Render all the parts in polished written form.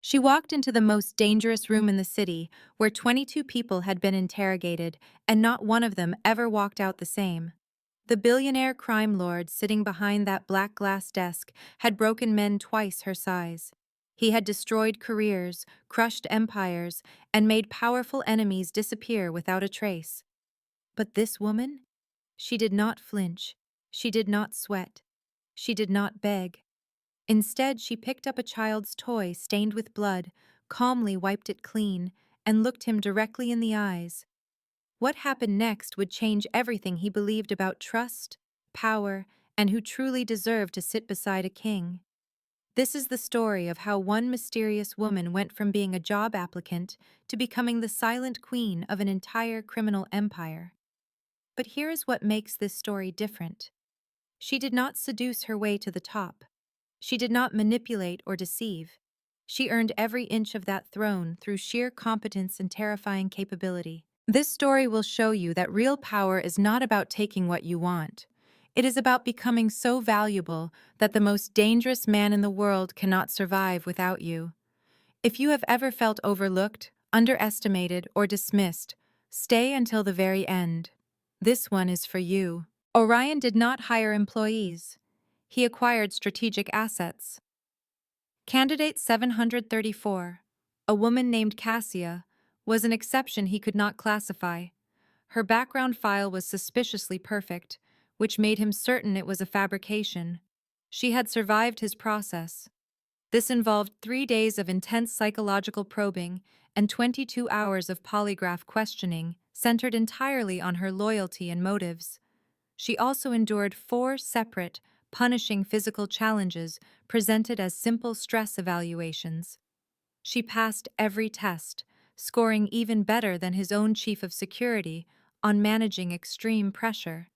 She walked into the most dangerous room in the city, where 22 people had been interrogated, and not one of them ever walked out the same. The billionaire crime lord sitting behind that black glass desk had broken men twice her size. He had destroyed careers, crushed empires, and made powerful enemies disappear without a trace. But this woman? She did not flinch. She did not sweat. She did not beg. Instead, she picked up a child's toy stained with blood, calmly wiped it clean, and looked him directly in the eyes. What happened next would change everything he believed about trust, power, and who truly deserved to sit beside a king. This is the story of how one mysterious woman went from being a job applicant to becoming the silent queen of an entire criminal empire. But here is what makes this story different. She did not seduce her way to the top. She did not manipulate or deceive. She earned every inch of that throne through sheer competence and terrifying capability. This story will show you that real power is not about taking what you want. It is about becoming so valuable that the most dangerous man in the world cannot survive without you. If you have ever felt overlooked, underestimated, or dismissed, stay until the very end. This one is for you. Orion did not hire employees. He acquired strategic assets. Candidate 734, a woman named Cassia, was an exception he could not classify. Her background file was suspiciously perfect, which made him certain it was a fabrication. She had survived his process. This involved 3 days of intense psychological probing and 22 hours of polygraph questioning, centered entirely on her loyalty and motives. She also endured 4 separate, punishing physical challenges presented as simple stress evaluations. She passed every test, scoring even better than his own chief of security on managing extreme pressure.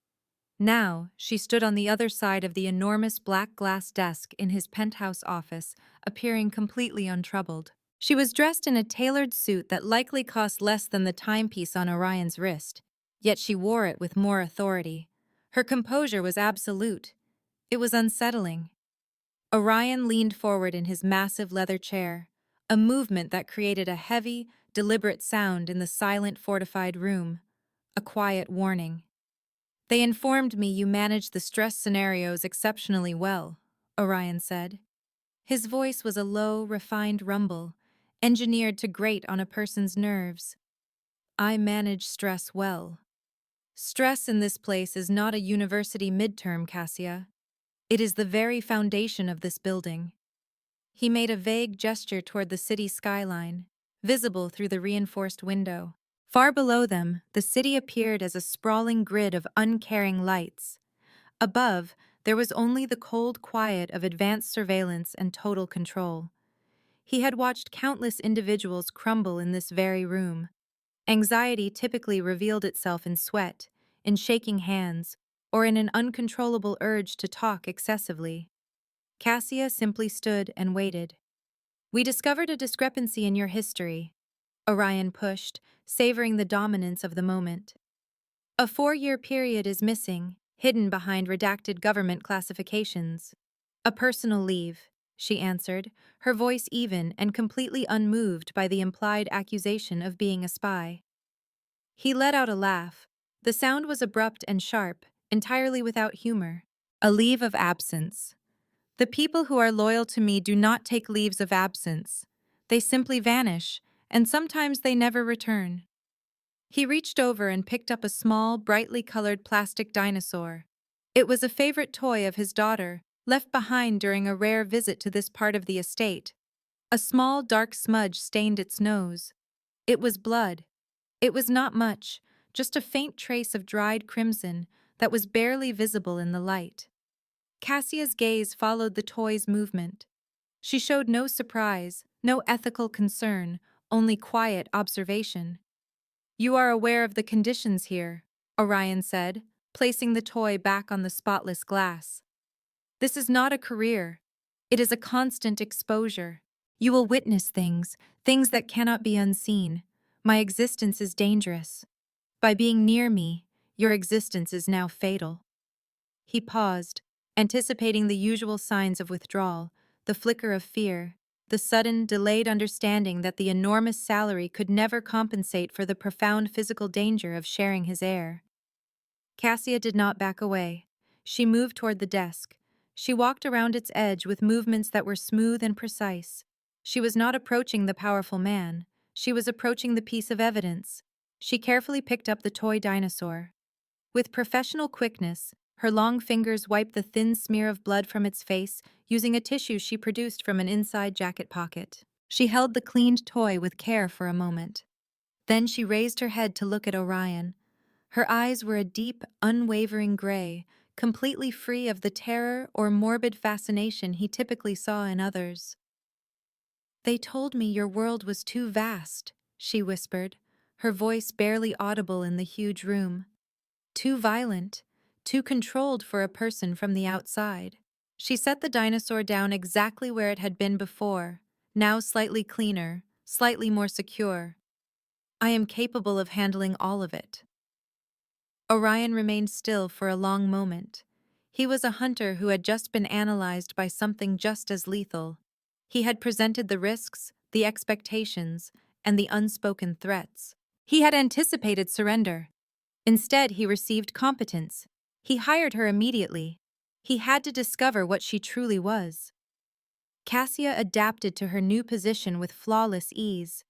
Now, she stood on the other side of the enormous black glass desk in his penthouse office, appearing completely untroubled. She was dressed in a tailored suit that likely cost less than the timepiece on Orion's wrist, yet she wore it with more authority. Her composure was absolute. It was unsettling. Orion leaned forward in his massive leather chair, a movement that created a heavy, deliberate sound in the silent, fortified room. A quiet warning. "They informed me you managed the stress scenarios exceptionally well," Orion said. His voice was a low, refined rumble, engineered to grate on a person's nerves. "I manage stress well. Stress in this place is not a university midterm, Cassia. It is the very foundation of this building." He made a vague gesture toward the city skyline, visible through the reinforced window. Far below them, the city appeared as a sprawling grid of uncaring lights. Above, there was only the cold quiet of advanced surveillance and total control. He had watched countless individuals crumble in this very room. Anxiety typically revealed itself in sweat, in shaking hands, or in an uncontrollable urge to talk excessively. Cassia simply stood and waited. "We discovered a discrepancy in your history," Orion pushed, savoring the dominance of the moment. "A 4-year period is missing, hidden behind redacted government classifications." "A personal leave," she answered, her voice even and completely unmoved by the implied accusation of being a spy. He let out a laugh. The sound was abrupt and sharp, entirely without humor. "A leave of absence. The people who are loyal to me do not take leaves of absence. They simply vanish, and sometimes they never return." He reached over and picked up a small, brightly colored plastic dinosaur. It was a favorite toy of his daughter, left behind during a rare visit to this part of the estate. A small, dark smudge stained its nose. It was blood. It was not much, just a faint trace of dried crimson that was barely visible in the light. Cassia's gaze followed the toy's movement. She showed no surprise, no ethical concern, only quiet observation. "You are aware of the conditions here," Orion said, placing the toy back on the spotless glass. "This is not a career. It is a constant exposure. You will witness things, things that cannot be unseen. My existence is dangerous. By being near me, your existence is now fatal." He paused, anticipating the usual signs of withdrawal, the flicker of fear, the sudden, delayed understanding that the enormous salary could never compensate for the profound physical danger of sharing his air. Cassia did not back away. She moved toward the desk. She walked around its edge with movements that were smooth and precise. She was not approaching the powerful man. She was approaching the piece of evidence. She carefully picked up the toy dinosaur. With professional quickness, her long fingers wiped the thin smear of blood from its face using a tissue she produced from an inside jacket pocket. She held the cleaned toy with care for a moment. Then she raised her head to look at Orion. Her eyes were a deep, unwavering gray, completely free of the terror or morbid fascination he typically saw in others. "They told me your world was too vast," she whispered, her voice barely audible in the huge room. "Too violent, too controlled for a person from the outside." She set the dinosaur down exactly where it had been before, now slightly cleaner, slightly more secure. "I am capable of handling all of it." Orion remained still for a long moment. He was a hunter who had just been analyzed by something just as lethal. He had presented the risks, the expectations, and the unspoken threats. He had anticipated surrender. Instead, he received competence. He hired her immediately. He had to discover what she truly was. Cassia adapted to her new position with flawless ease.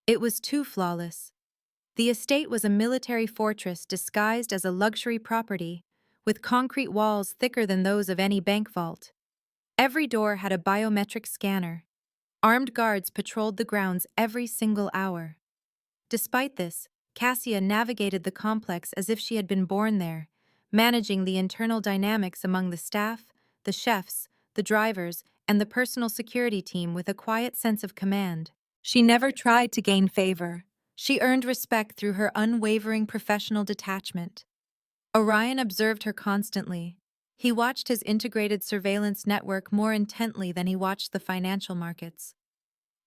It was too flawless. The estate was a military fortress disguised as a luxury property, with concrete walls thicker than those of any bank vault. Every door had a biometric scanner. Armed guards patrolled the grounds every single hour. Despite this, Cassia navigated the complex as if she had been born there, managing the internal dynamics among the staff, the chefs, the drivers, and the personal security team with a quiet sense of command. She never tried to gain favor. She earned respect through her unwavering professional detachment. Orion observed her constantly. He watched his integrated surveillance network more intently than he watched the financial markets.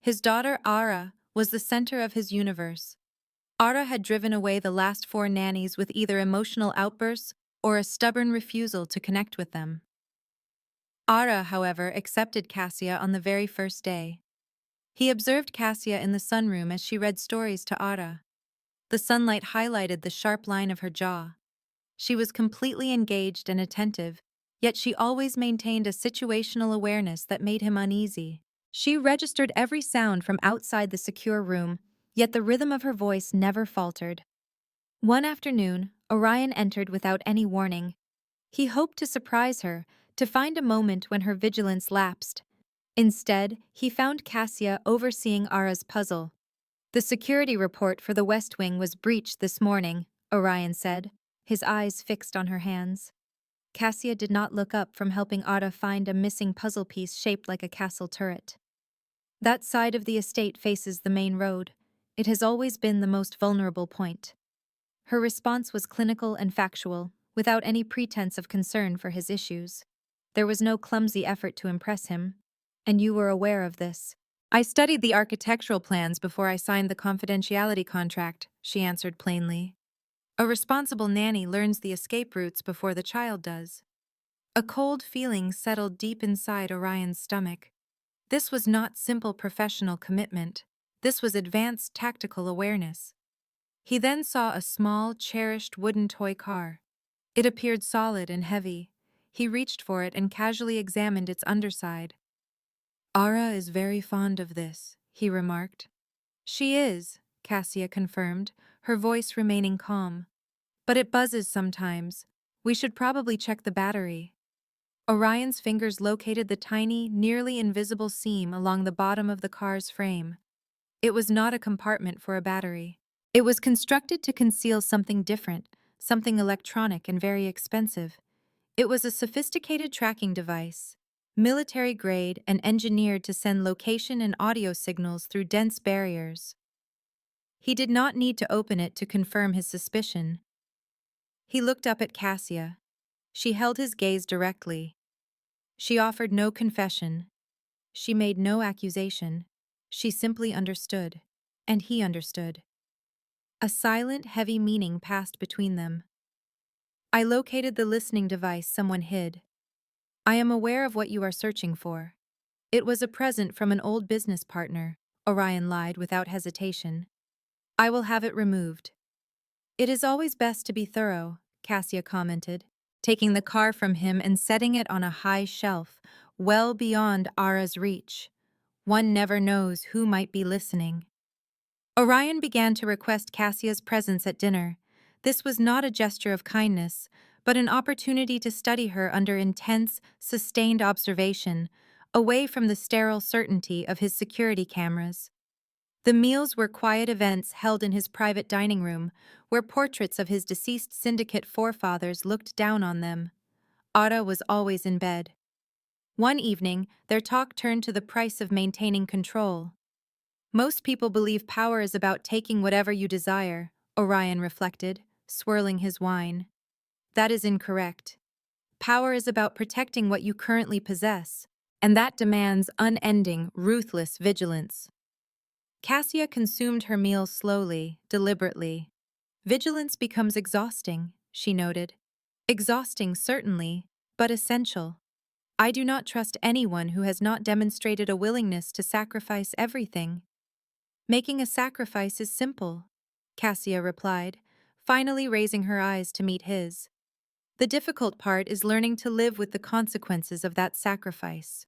His daughter, Ara, was the center of his universe. Ara had driven away the last 4 nannies with either emotional outbursts or a stubborn refusal to connect with them. Ara, however, accepted Cassia on the very first day. He observed Cassia in the sunroom as she read stories to Ara. The sunlight highlighted the sharp line of her jaw. She was completely engaged and attentive, yet she always maintained a situational awareness that made him uneasy. She registered every sound from outside the secure room, yet the rhythm of her voice never faltered. One afternoon, Orion entered without any warning. He hoped to surprise her, to find a moment when her vigilance lapsed. Instead, he found Cassia overseeing Ara's puzzle. "The security report for the West Wing was breached this morning," Orion said, his eyes fixed on her hands. Cassia did not look up from helping Ara find a missing puzzle piece shaped like a castle turret. "That side of the estate faces the main road. It has always been the most vulnerable point." Her response was clinical and factual, without any pretense of concern for his issues. There was no clumsy effort to impress him. "And you were aware of this." "I studied the architectural plans before I signed the confidentiality contract," she answered plainly. A responsible nanny learns the escape routes before the child does. A cold feeling settled deep inside Orion's stomach. This was not simple professional commitment. This was advanced tactical awareness. He then saw a small, cherished wooden toy car. It appeared solid and heavy. He reached for it and casually examined its underside. "Ara is very fond of this," he remarked. "She is," Cassia confirmed, her voice remaining calm. "But it buzzes sometimes. We should probably check the battery." Orion's fingers located the tiny, nearly invisible seam along the bottom of the car's frame. It was not a compartment for a battery. It was constructed to conceal something different, something electronic and very expensive. It was a sophisticated tracking device, military-grade and engineered to send location and audio signals through dense barriers. He did not need to open it to confirm his suspicion. He looked up at Cassia. She held his gaze directly. She offered no confession. She made no accusation. She simply understood. And he understood. A silent, heavy meaning passed between them. "I located the listening device someone hid. I am aware of what you are searching for." It was a present from an old business partner, Orion lied without hesitation. I will have it removed. It is always best to be thorough, Cassia commented, taking the car from him and setting it on a high shelf, well beyond Ara's reach. One never knows who might be listening. Orion began to request Cassia's presence at dinner. This was not a gesture of kindness, but an opportunity to study her under intense, sustained observation, away from the sterile certainty of his security cameras. The meals were quiet events held in his private dining room, where portraits of his deceased syndicate forefathers looked down on them. Ada was always in bed. One evening, their talk turned to the price of maintaining control. Most people believe power is about taking whatever you desire, Orion reflected, swirling his wine. That is incorrect. Power is about protecting what you currently possess, and that demands unending, ruthless vigilance. Cassia consumed her meal slowly, deliberately. Vigilance becomes exhausting, she noted. Exhausting, certainly, but essential. I do not trust anyone who has not demonstrated a willingness to sacrifice everything. Making a sacrifice is simple, Cassia replied, finally raising her eyes to meet his. The difficult part is learning to live with the consequences of that sacrifice.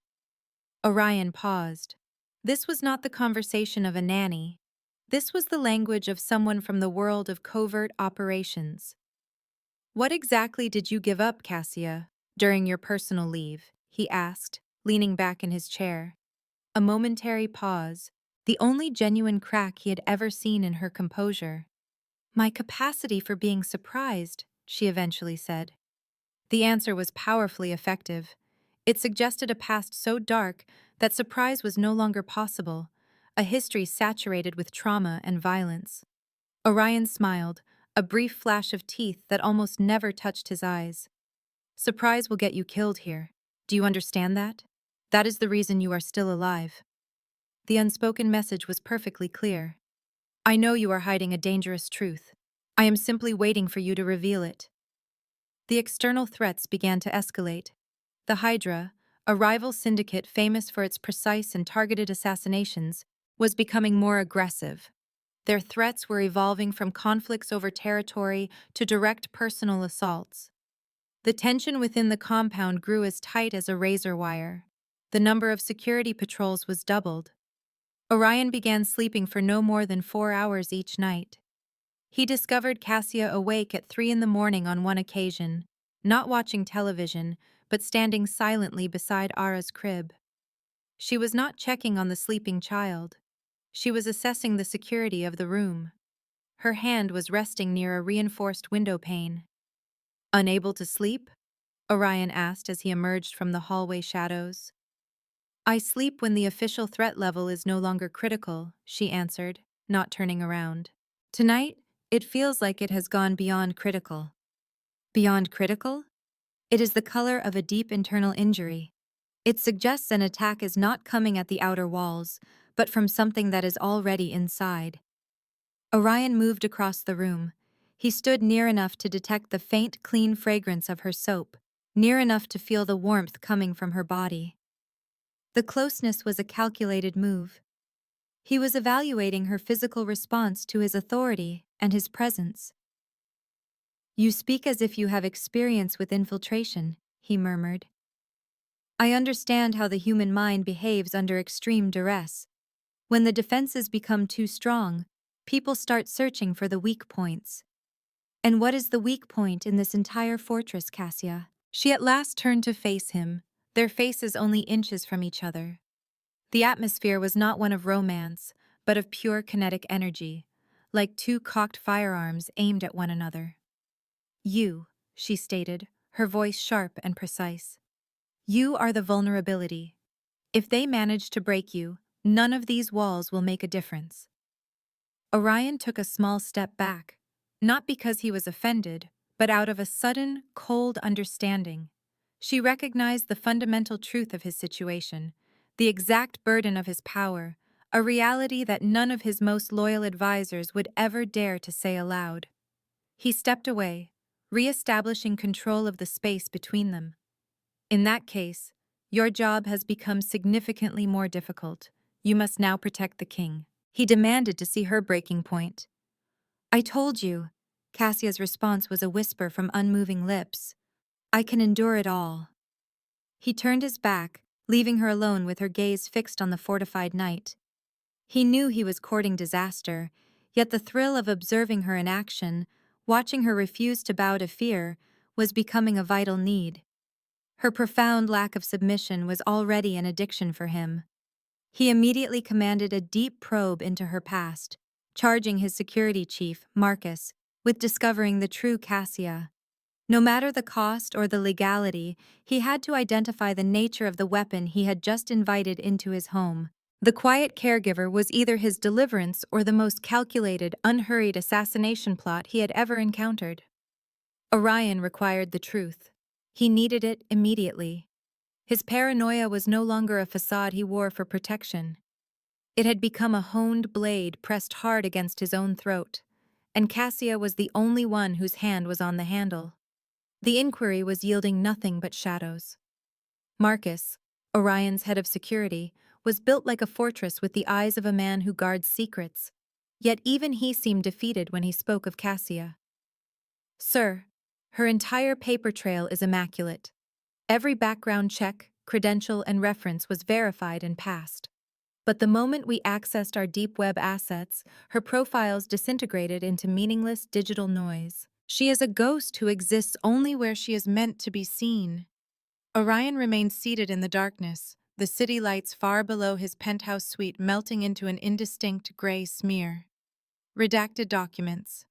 Orion paused. This was not the conversation of a nanny. This was the language of someone from the world of covert operations. What exactly did you give up, Cassia, during your personal leave? He asked, leaning back in his chair. A momentary pause, the only genuine crack he had ever seen in her composure. My capacity for being surprised, she eventually said. The answer was powerfully effective. It suggested a past so dark that surprise was no longer possible, a history saturated with trauma and violence. Orion smiled, a brief flash of teeth that almost never touched his eyes. Surprise will get you killed here. Do you understand that? That is the reason you are still alive. The unspoken message was perfectly clear. I know you are hiding a dangerous truth. I am simply waiting for you to reveal it. The external threats began to escalate. The Hydra, a rival syndicate famous for its precise and targeted assassinations, was becoming more aggressive. Their threats were evolving from conflicts over territory to direct personal assaults. The tension within the compound grew as tight as a razor wire. The number of security patrols was doubled. Orion began sleeping for no more than 4 hours each night. He discovered Cassia awake at 3 in the morning on one occasion, not watching television, but standing silently beside Ara's crib. She was not checking on the sleeping child. She was assessing the security of the room. Her hand was resting near a reinforced window pane. Unable to sleep? Orion asked as he emerged from the hallway shadows. I sleep when the official threat level is no longer critical, she answered, not turning around. Tonight, it feels like it has gone beyond critical. Beyond critical? It is the color of a deep internal injury. It suggests an attack is not coming at the outer walls, but from something that is already inside. Orion moved across the room. He stood near enough to detect the faint, clean fragrance of her soap, near enough to feel the warmth coming from her body. The closeness was a calculated move. He was evaluating her physical response to his authority and his presence. You speak as if you have experience with infiltration, he murmured. I understand how the human mind behaves under extreme duress. When the defenses become too strong, people start searching for the weak points. And what is the weak point in this entire fortress, Cassia? She at last turned to face him, their faces only inches from each other. The atmosphere was not one of romance, but of pure kinetic energy, like two cocked firearms aimed at one another. You, she stated, her voice sharp and precise. You are the vulnerability. If they manage to break you, none of these walls will make a difference. Orion took a small step back, not because he was offended, but out of a sudden, cold understanding. She recognized the fundamental truth of his situation, the exact burden of his power, a reality that none of his most loyal advisors would ever dare to say aloud. He stepped away, re-establishing control of the space between them. In that case, Your job has become significantly more difficult. You must now protect the king. He demanded to see her breaking point. I told you. Cassia's response was a whisper from unmoving lips. I can endure it all. He turned his back, leaving her alone with her gaze fixed on the fortified knight. He knew he was courting disaster, yet the thrill of observing her in action, watching her refuse to bow to fear, was becoming a vital need. Her profound lack of submission was already an addiction for him. He immediately commanded a deep probe into her past, charging his security chief, Marcus, with discovering the true Cassia. No matter the cost or the legality, he had to identify the nature of the weapon he had just invited into his home. The quiet caregiver was either his deliverance or the most calculated, unhurried assassination plot he had ever encountered. Orion required the truth. He needed it immediately. His paranoia was no longer a facade he wore for protection. It had become a honed blade pressed hard against his own throat, and Cassia was the only one whose hand was on the handle. The inquiry was yielding nothing but shadows. Marcus, Orion's head of security, was built like a fortress with the eyes of a man who guards secrets, yet even he seemed defeated when he spoke of Cassia. Sir, her entire paper trail is immaculate. Every background check, credential, and reference was verified and passed. But the moment we accessed our deep web assets, her profiles disintegrated into meaningless digital noise. She is a ghost who exists only where she is meant to be seen. Orion remained seated in the darkness, the city lights far below his penthouse suite melting into an indistinct gray smear. Redacted documents.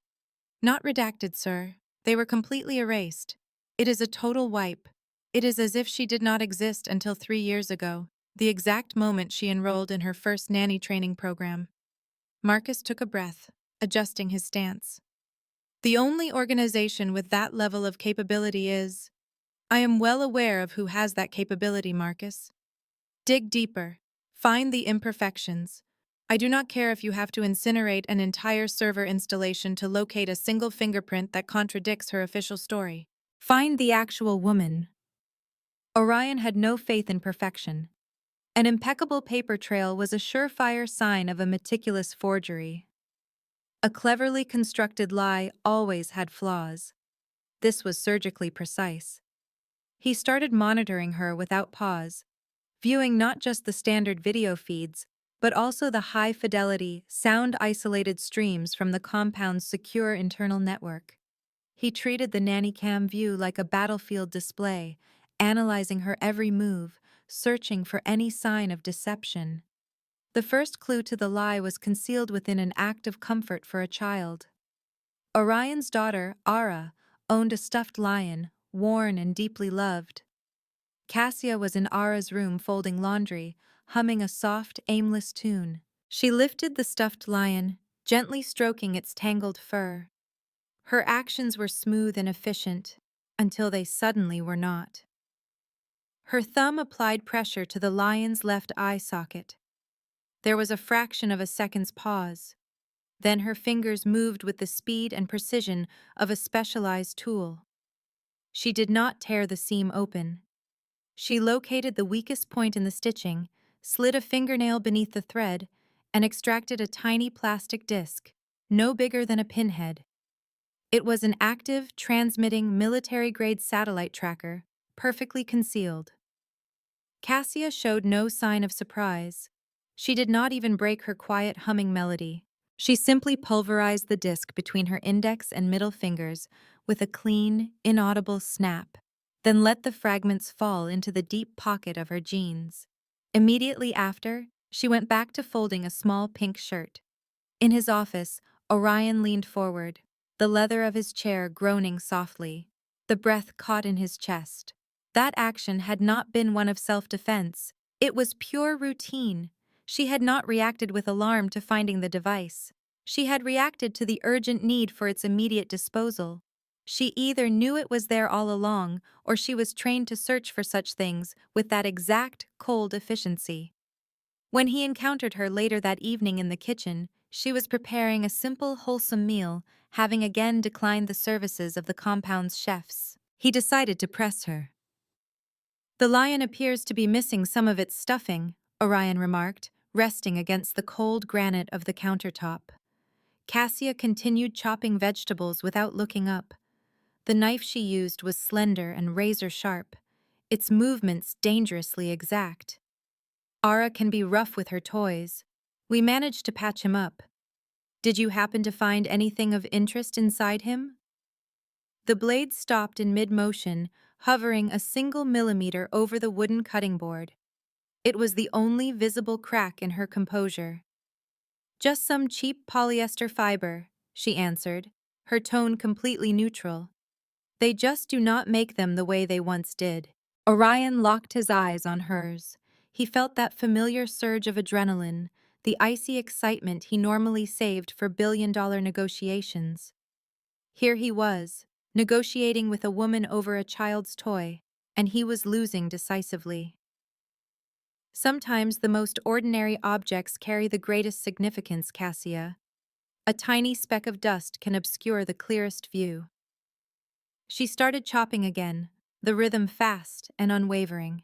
Not redacted, sir. They were completely erased. It is a total wipe. It is as if she did not exist until 3 years ago, the exact moment she enrolled in her first nanny training program. Marcus took a breath, adjusting his stance. The only organization with that level of capability is... I am well aware of who has that capability, Marcus. Dig deeper. Find the imperfections. I do not care if you have to incinerate an entire server installation to locate a single fingerprint that contradicts her official story. Find the actual woman. Orion had no faith in perfection. An impeccable paper trail was a surefire sign of a meticulous forgery. A cleverly constructed lie always had flaws. This was surgically precise. He started monitoring her without pause, viewing not just the standard video feeds, but also the high-fidelity, sound-isolated streams from the compound's secure internal network. He treated the nanny cam view like a battlefield display, analyzing her every move, searching for any sign of deception. The first clue to the lie was concealed within an act of comfort for a child. Orion's daughter, Ara, owned a stuffed lion, worn and deeply loved. Cassia was in Ara's room folding laundry, humming a soft, aimless tune. She lifted the stuffed lion, gently stroking its tangled fur. Her actions were smooth and efficient, until they suddenly were not. Her thumb applied pressure to the lion's left eye socket. There was a fraction of a second's pause. Then her fingers moved with the speed and precision of a specialized tool. She did not tear the seam open. She located the weakest point in the stitching, slid a fingernail beneath the thread, and extracted a tiny plastic disc, no bigger than a pinhead. It was an active, transmitting, military-grade satellite tracker, perfectly concealed. Cassia showed no sign of surprise. She did not even break her quiet humming melody. She simply pulverized the disc between her index and middle fingers with a clean, inaudible snap, then let the fragments fall into the deep pocket of her jeans. Immediately after, she went back to folding a small pink shirt. In his office, Orion leaned forward, the leather of his chair groaning softly. The breath caught in his chest. That action had not been one of self-defense. It was pure routine. She had not reacted with alarm to finding the device. She had reacted to the urgent need for its immediate disposal. She either knew it was there all along, or she was trained to search for such things with that exact, cold efficiency. When he encountered her later that evening in the kitchen, she was preparing a simple, wholesome meal, having again declined the services of the compound's chefs. He decided to press her. The lion appears to be missing some of its stuffing, Orion remarked, resting against the cold granite of the countertop. Cassia continued chopping vegetables without looking up. The knife she used was slender and razor-sharp, its movements dangerously exact. Ara can be rough with her toys. We managed to patch him up. Did you happen to find anything of interest inside him? The blade stopped in mid-motion, hovering a single millimeter over the wooden cutting board. It was the only visible crack in her composure. Just some cheap polyester fiber, she answered, her tone completely neutral. They just do not make them the way they once did. Orion locked his eyes on hers. He felt that familiar surge of adrenaline, the icy excitement he normally saved for billion-dollar negotiations. Here he was, negotiating with a woman over a child's toy, and he was losing decisively. Sometimes the most ordinary objects carry the greatest significance, Cassia. A tiny speck of dust can obscure the clearest view. She started chopping again, the rhythm fast and unwavering.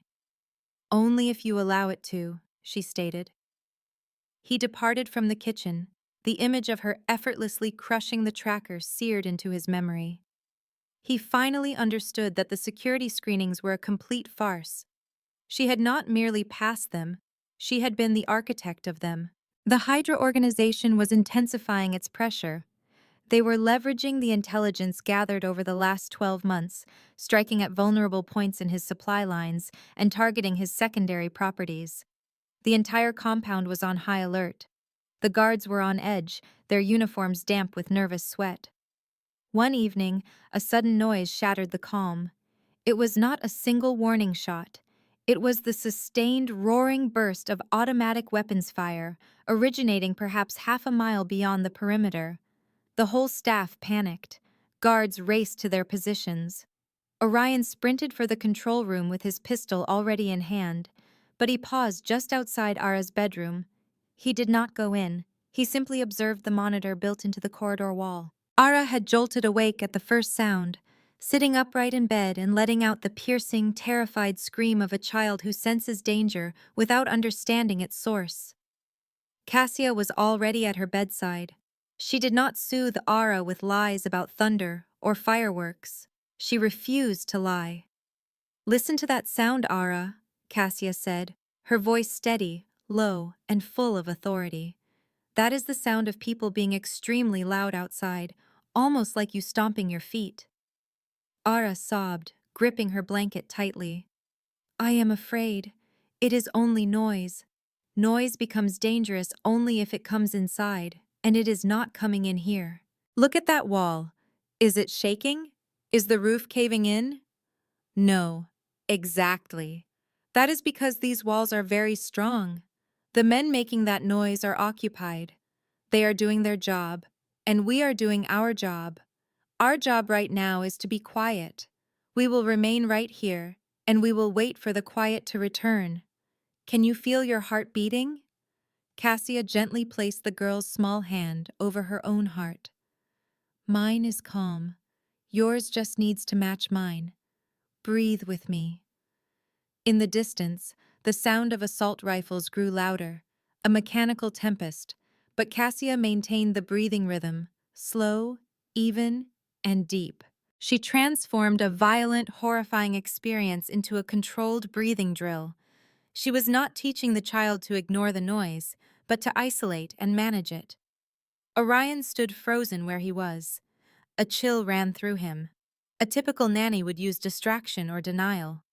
Only if you allow it to, she stated. He departed from the kitchen, the image of her effortlessly crushing the tracker seared into his memory. He finally understood that the security screenings were a complete farce. She had not merely passed them, she had been the architect of them. The Hydra organization was intensifying its pressure. They were leveraging the intelligence gathered over the last 12 months, striking at vulnerable points in his supply lines and targeting his secondary properties. The entire compound was on high alert. The guards were on edge, their uniforms damp with nervous sweat. One evening, a sudden noise shattered the calm. It was not a single warning shot. It was the sustained, roaring burst of automatic weapons fire, originating perhaps half a mile beyond the perimeter. The whole staff panicked. Guards raced to their positions. Orion sprinted for the control room with his pistol already in hand, but he paused just outside Ara's bedroom. He did not go in. He simply observed the monitor built into the corridor wall. Ara had jolted awake at the first sound, sitting upright in bed and letting out the piercing, terrified scream of a child who senses danger without understanding its source. Cassia was already at her bedside. She did not soothe Ara with lies about thunder or fireworks. She refused to lie. "Listen to that sound, Ara," Cassia said, her voice steady, low, and full of authority. "That is the sound of people being extremely loud outside, almost like you stomping your feet." Ara sobbed, gripping her blanket tightly. "I am afraid. It is only noise. Noise becomes dangerous only if it comes inside, and it is not coming in here. Look at that wall. Is it shaking? Is the roof caving in?" "No, exactly. That is because these walls are very strong. The men making that noise are occupied. They are doing their job, and we are doing our job. Our job right now is to be quiet. We will remain right here, and we will wait for the quiet to return. Can you feel your heart beating?" Cassia gently placed the girl's small hand over her own heart. "Mine is calm. Yours just needs to match mine. Breathe with me." In the distance, the sound of assault rifles grew louder, a mechanical tempest, but Cassia maintained the breathing rhythm, slow, even, and deep. She transformed a violent, horrifying experience into a controlled breathing drill. She was not teaching the child to ignore the noise, but to isolate and manage it. Orion stood frozen where he was. A chill ran through him. A typical nanny would use distraction or denial.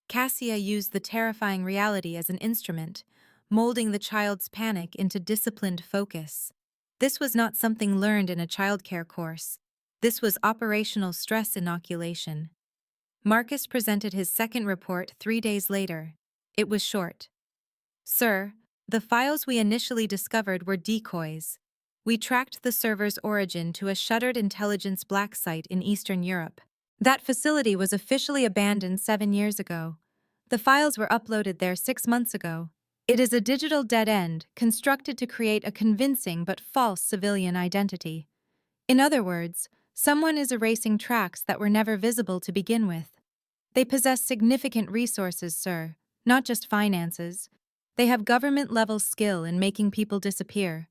Cassia used the terrifying reality as an instrument, molding the child's panic into disciplined focus. This was not something learned in a childcare course. This was operational stress inoculation. Marcus presented his second report 3 days later. It was short. "Sir, the files we initially discovered were decoys. We tracked the server's origin to a shuttered intelligence black site in Eastern Europe. That facility was officially abandoned 7 years ago. The files were uploaded there 6 months ago. It is a digital dead end constructed to create a convincing but false civilian identity. In other words, someone is erasing tracks that were never visible to begin with. They possess significant resources, sir, not just finances. They have government-level skill in making people disappear.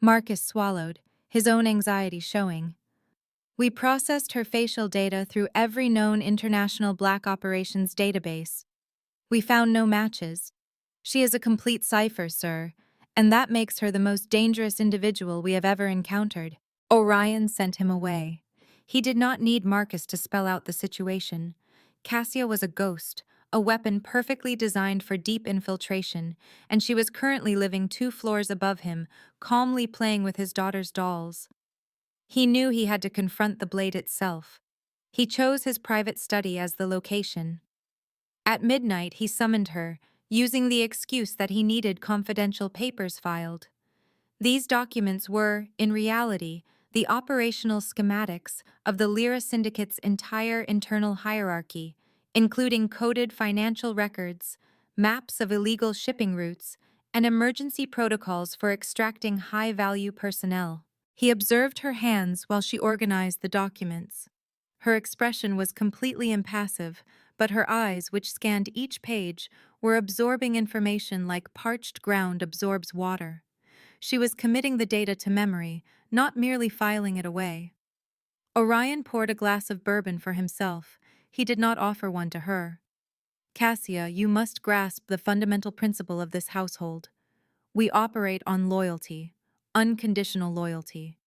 Marcus swallowed, his own anxiety showing. We processed her facial data through every known international black operations database. We found no matches. She is a complete cipher, sir, and that makes her the most dangerous individual we have ever encountered. Orion sent him away. He did not need Marcus to spell out the situation. Cassia was a ghost, a weapon perfectly designed for deep infiltration, and she was currently living 2 floors above him, calmly playing with his daughter's dolls. He knew he had to confront the blade itself. He chose his private study as the location. At midnight, he summoned her, using the excuse that he needed confidential papers filed. These documents were, in reality, the operational schematics of the Lyra Syndicate's entire internal hierarchy, including coded financial records, maps of illegal shipping routes, and emergency protocols for extracting high-value personnel. He observed her hands while she organized the documents. Her expression was completely impassive, but her eyes, which scanned each page, were absorbing information like parched ground absorbs water. She was committing the data to memory, not merely filing it away. Orion poured a glass of bourbon for himself. He did not offer one to her. Cassia, you must grasp the fundamental principle of this household. We operate on loyalty, unconditional loyalty.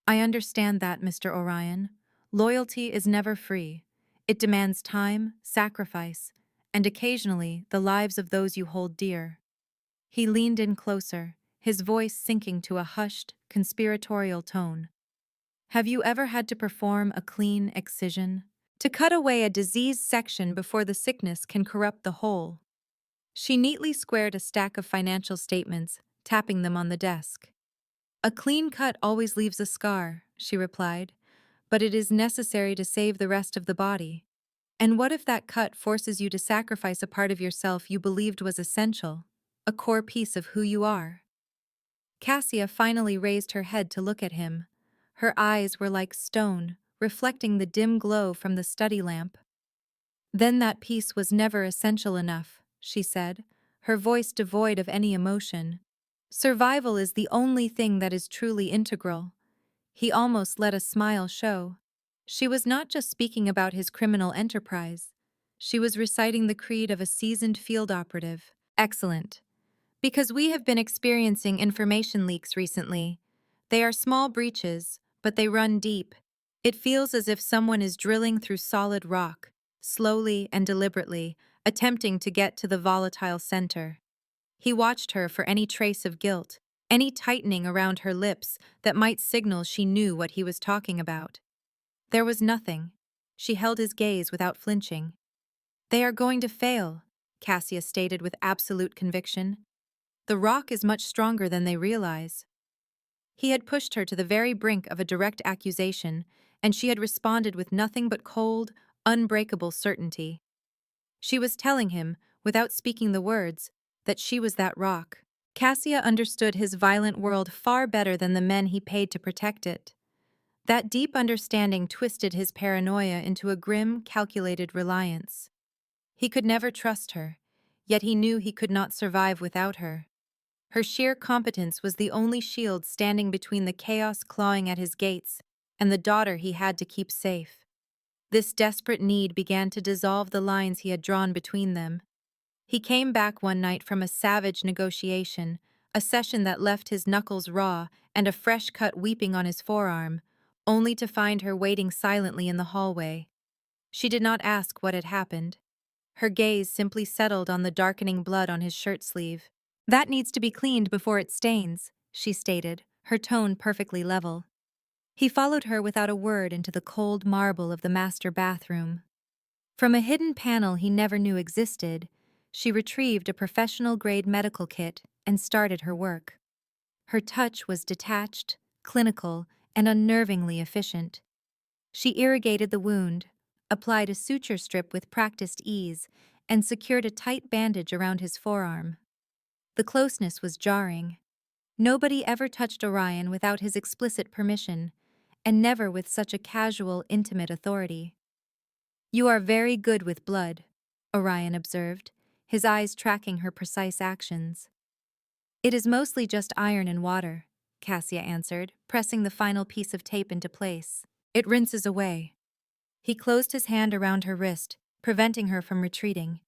I understand that, Mr. Orion. Loyalty is never free. It demands time, sacrifice, and occasionally the lives of those you hold dear. He leaned in closer, his voice sinking to a hushed, conspiratorial tone. Have you ever had to perform a clean excision? To cut away a diseased section before the sickness can corrupt the whole. She neatly squared a stack of financial statements, tapping them on the desk. A clean cut always leaves a scar, she replied, but it is necessary to save the rest of the body. And what if that cut forces you to sacrifice a part of yourself you believed was essential, a core piece of who you are? Cassia finally raised her head to look at him. Her eyes were like stone, reflecting the dim glow from the study lamp. Then that piece was never essential enough, she said, her voice devoid of any emotion. Survival is the only thing that is truly integral. He almost let a smile show. She was not just speaking about his criminal enterprise. She was reciting the creed of a seasoned field operative. Excellent. Because we have been experiencing information leaks recently. They are small breaches, but they run deep. It feels as if someone is drilling through solid rock, slowly and deliberately, attempting to get to the volatile center. He watched her for any trace of guilt, any tightening around her lips that might signal she knew what he was talking about. There was nothing. She held his gaze without flinching. They are going to fail, Cassia stated with absolute conviction. The rock is much stronger than they realize. He had pushed her to the very brink of a direct accusation, and she had responded with nothing but cold, unbreakable certainty. She was telling him, without speaking the words, that she was that rock. Cassia understood his violent world far better than the men he paid to protect it. That deep understanding twisted his paranoia into a grim, calculated reliance. He could never trust her, yet he knew he could not survive without her. Her sheer competence was the only shield standing between the chaos clawing at his gates and the daughter he had to keep safe. This desperate need began to dissolve the lines he had drawn between them. He came back one night from a savage negotiation, a session that left his knuckles raw and a fresh cut weeping on his forearm, only to find her waiting silently in the hallway. She did not ask what had happened. Her gaze simply settled on the darkening blood on his shirt sleeve. That needs to be cleaned before it stains, she stated, her tone perfectly level. He followed her without a word into the cold marble of the master bathroom. From a hidden panel he never knew existed, she retrieved a professional-grade medical kit and started her work. Her touch was detached, clinical, and unnervingly efficient. She irrigated the wound, applied a suture strip with practiced ease, and secured a tight bandage around his forearm. The closeness was jarring. Nobody ever touched Orion without his explicit permission, and never with such a casual, intimate authority. You are very good with blood, Orion observed, his eyes tracking her precise actions. It is mostly just iron and water, Cassia answered, pressing the final piece of tape into place. It rinses away. He closed his hand around her wrist, preventing her from retreating.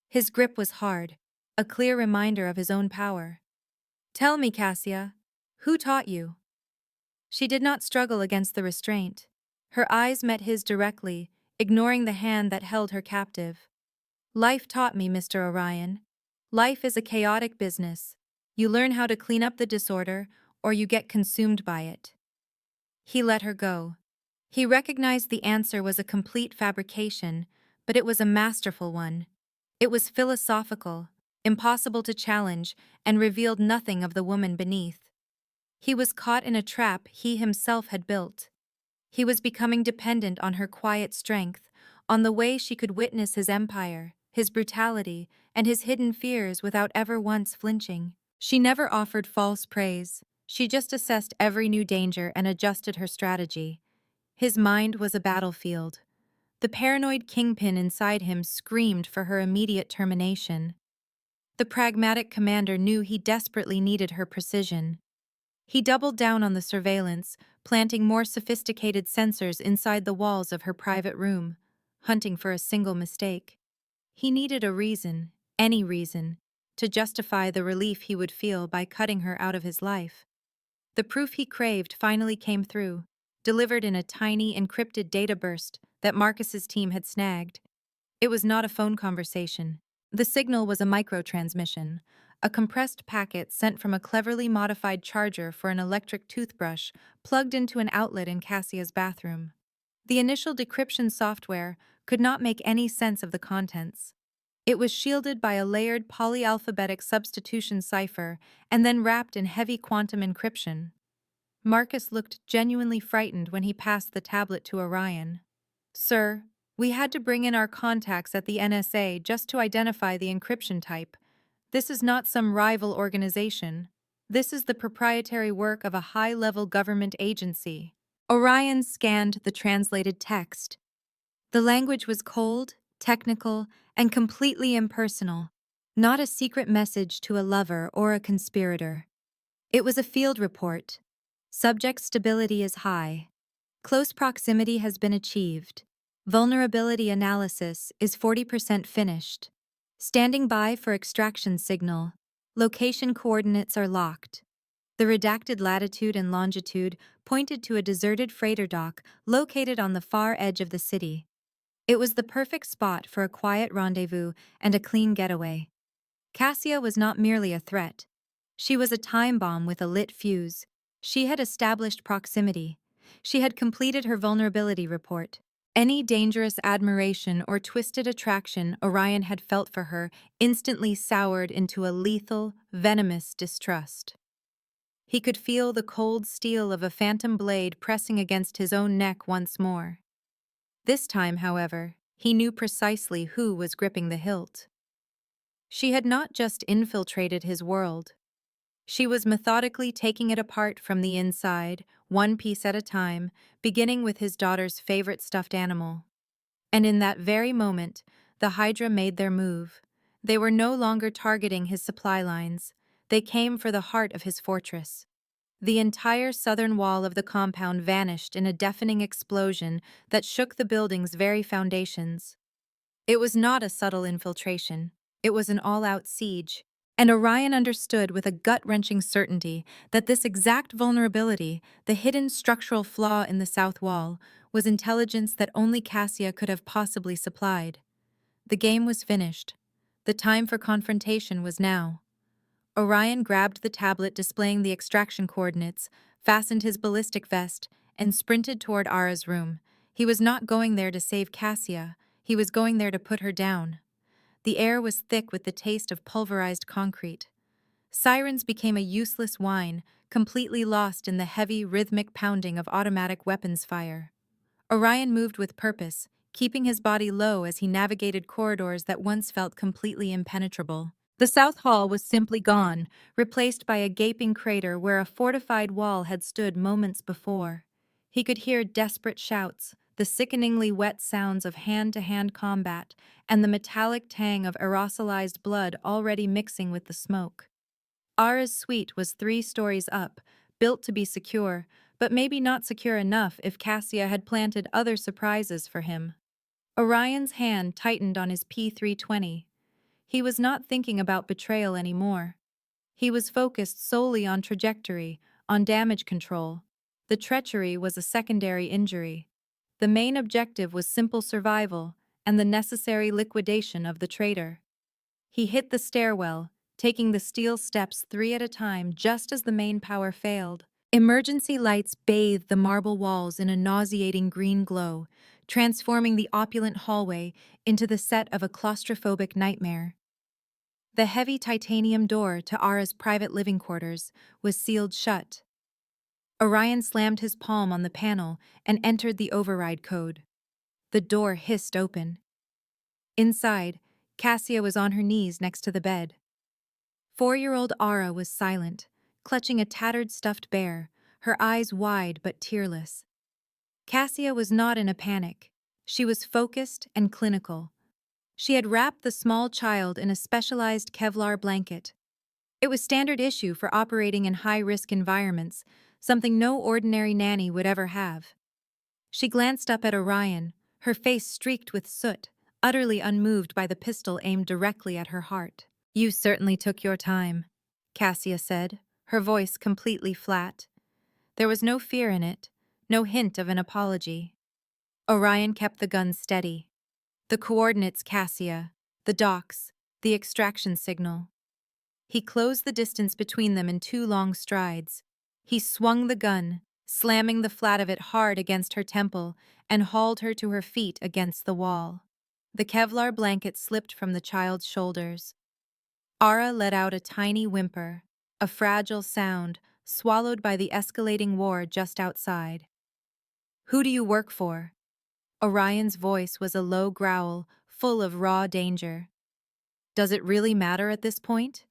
His grip was hard, a clear reminder of his own power. Tell me, Cassia, who taught you? She did not struggle against the restraint. Her eyes met his directly, ignoring the hand that held her captive. Life taught me, Mr. Orion. Life is a chaotic business. You learn how to clean up the disorder, or you get consumed by it. He let her go. He recognized the answer was a complete fabrication, but it was a masterful one. It was philosophical, impossible to challenge, and revealed nothing of the woman beneath. He was caught in a trap he himself had built. He was becoming dependent on her quiet strength, on the way she could witness his empire, his brutality, and his hidden fears without ever once flinching. She never offered false praise. She just assessed every new danger and adjusted her strategy. His mind was a battlefield. The paranoid kingpin inside him screamed for her immediate termination. The pragmatic commander knew he desperately needed her precision. He doubled down on the surveillance, planting more sophisticated sensors inside the walls of her private room, hunting for a single mistake. He needed a reason, any reason, to justify the relief he would feel by cutting her out of his life. The proof he craved finally came through, delivered in a tiny, encrypted data burst that Marcus's team had snagged. It was not a phone conversation. The signal was a microtransmission, a compressed packet sent from a cleverly modified charger for an electric toothbrush plugged into an outlet in Cassia's bathroom. The initial decryption software could not make any sense of the contents. It was shielded by a layered polyalphabetic substitution cipher and then wrapped in heavy quantum encryption. Marcus looked genuinely frightened when he passed the tablet to Orion. Sir, we had to bring in our contacts at the NSA just to identify the encryption type. This is not some rival organization. This is the proprietary work of a high-level government agency. Orion scanned the translated text. The language was cold, technical, and completely impersonal, not a secret message to a lover or a conspirator. It was a field report. Subject stability is high. Close proximity has been achieved. Vulnerability analysis is 40% finished. Standing by for extraction signal. Location coordinates are locked. The redacted latitude and longitude pointed to a deserted freighter dock located on the far edge of the city. It was the perfect spot for a quiet rendezvous and a clean getaway. Cassia was not merely a threat. She was a time bomb with a lit fuse. She had established proximity. She had completed her vulnerability report. Any dangerous admiration or twisted attraction Orion had felt for her instantly soured into a lethal, venomous distrust. He could feel the cold steel of a phantom blade pressing against his own neck once more. This time, however, he knew precisely who was gripping the hilt. She had not just infiltrated his world. She was methodically taking it apart from the inside, one piece at a time, beginning with his daughter's favorite stuffed animal. And in that very moment, the Hydra made their move. They were no longer targeting his supply lines. They came for the heart of his fortress. The entire southern wall of the compound vanished in a deafening explosion that shook the building's very foundations. It was not a subtle infiltration. It was an all-out siege. And Orion understood with a gut-wrenching certainty that this exact vulnerability, the hidden structural flaw in the south wall, was intelligence that only Cassia could have possibly supplied. The game was finished. The time for confrontation was now. Orion grabbed the tablet displaying the extraction coordinates, fastened his ballistic vest, and sprinted toward Ara's room. He was not going there to save Cassia. He was going there to put her down. The air was thick with the taste of pulverized concrete. Sirens became a useless whine, completely lost in the heavy, rhythmic pounding of automatic weapons fire. Orion moved with purpose, keeping his body low as he navigated corridors that once felt completely impenetrable. The South Hall was simply gone, replaced by a gaping crater where a fortified wall had stood moments before. He could hear desperate shouts, the sickeningly wet sounds of hand-to-hand combat, and the metallic tang of aerosolized blood already mixing with the smoke. Ara's suite was 3 stories up, built to be secure, but maybe not secure enough if Cassia had planted other surprises for him. Orion's hand tightened on his P320. He was not thinking about betrayal anymore. He was focused solely on trajectory, on damage control. The treachery was a secondary injury. The main objective was simple survival and the necessary liquidation of the traitor. He hit the stairwell, taking the steel steps 3 at a time just as the main power failed. Emergency lights bathed the marble walls in a nauseating green glow, transforming the opulent hallway into the set of a claustrophobic nightmare. The heavy titanium door to Ara's private living quarters was sealed shut. Orion slammed his palm on the panel and entered the override code. The door hissed open. Inside, Cassia was on her knees next to the bed. 4-year-old Ara was silent, clutching a tattered stuffed bear, her eyes wide but tearless. Cassia was not in a panic. She was focused and clinical. She had wrapped the small child in a specialized Kevlar blanket. It was standard issue for operating in high-risk environments, something no ordinary nanny would ever have. She glanced up at Orion, her face streaked with soot, utterly unmoved by the pistol aimed directly at her heart. "You certainly took your time," Cassia said, her voice completely flat. There was no fear in it, no hint of an apology. Orion kept the gun steady. The coordinates, Cassia, the docks, the extraction signal. He closed the distance between them in 2 long strides. He swung the gun, slamming the flat of it hard against her temple, and hauled her to her feet against the wall. The Kevlar blanket slipped from the child's shoulders. Ara let out a tiny whimper, a fragile sound, swallowed by the escalating war just outside. "Who do you work for?" Orion's voice was a low growl, full of raw danger. "Does it really matter at this point?"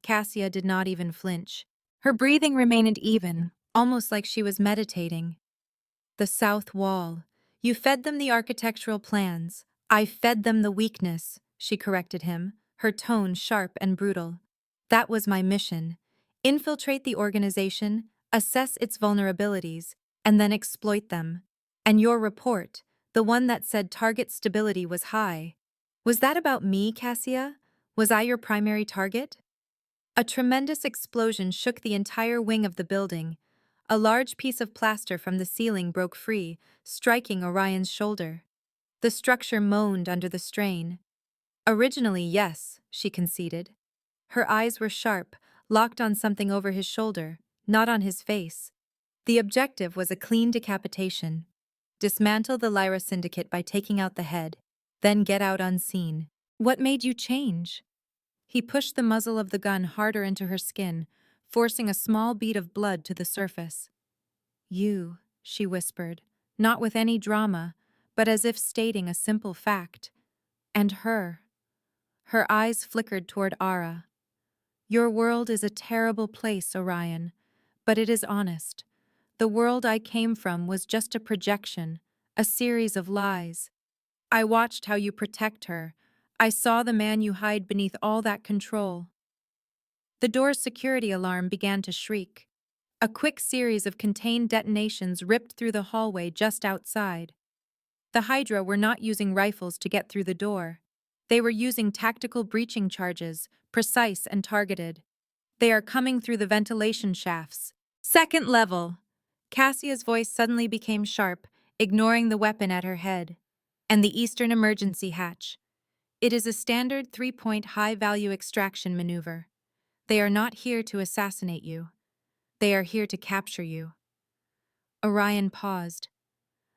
Cassia did not even flinch. Her breathing remained even, almost like she was meditating. "The south wall. You fed them the architectural plans. I fed them the weakness," she corrected him, her tone sharp and brutal. "That was my mission. Infiltrate the organization, assess its vulnerabilities, and then exploit them. And your report, the one that said target stability was high. Was that about me, Cassia? Was I your primary target?" A tremendous explosion shook the entire wing of the building. A large piece of plaster from the ceiling broke free, striking Orion's shoulder. The structure moaned under the strain. "Originally, yes," she conceded. Her eyes were sharp, locked on something over his shoulder, not on his face. The objective was a clean decapitation. Dismantle the Lyra Syndicate by taking out the head, then get out unseen. "What made you change?" He pushed the muzzle of the gun harder into her skin, forcing a small bead of blood to the surface. "You," she whispered, not with any drama, but as if stating a simple fact. "And her." Her eyes flickered toward Ara. "Your world is a terrible place, Orion, but it is honest. The world I came from was just a projection, a series of lies. I watched how you protect her. I saw the man you hide beneath all that control." The door's security alarm began to shriek. A quick series of contained detonations ripped through the hallway just outside. The Hydra were not using rifles to get through the door. They were using tactical breaching charges, precise and targeted. "They are coming through the ventilation shafts. Second level." Cassia's voice suddenly became sharp, ignoring the weapon at her head. "And the Eastern emergency hatch. It is a standard 3-point high-value extraction maneuver. They are not here to assassinate you. They are here to capture you." Orion paused.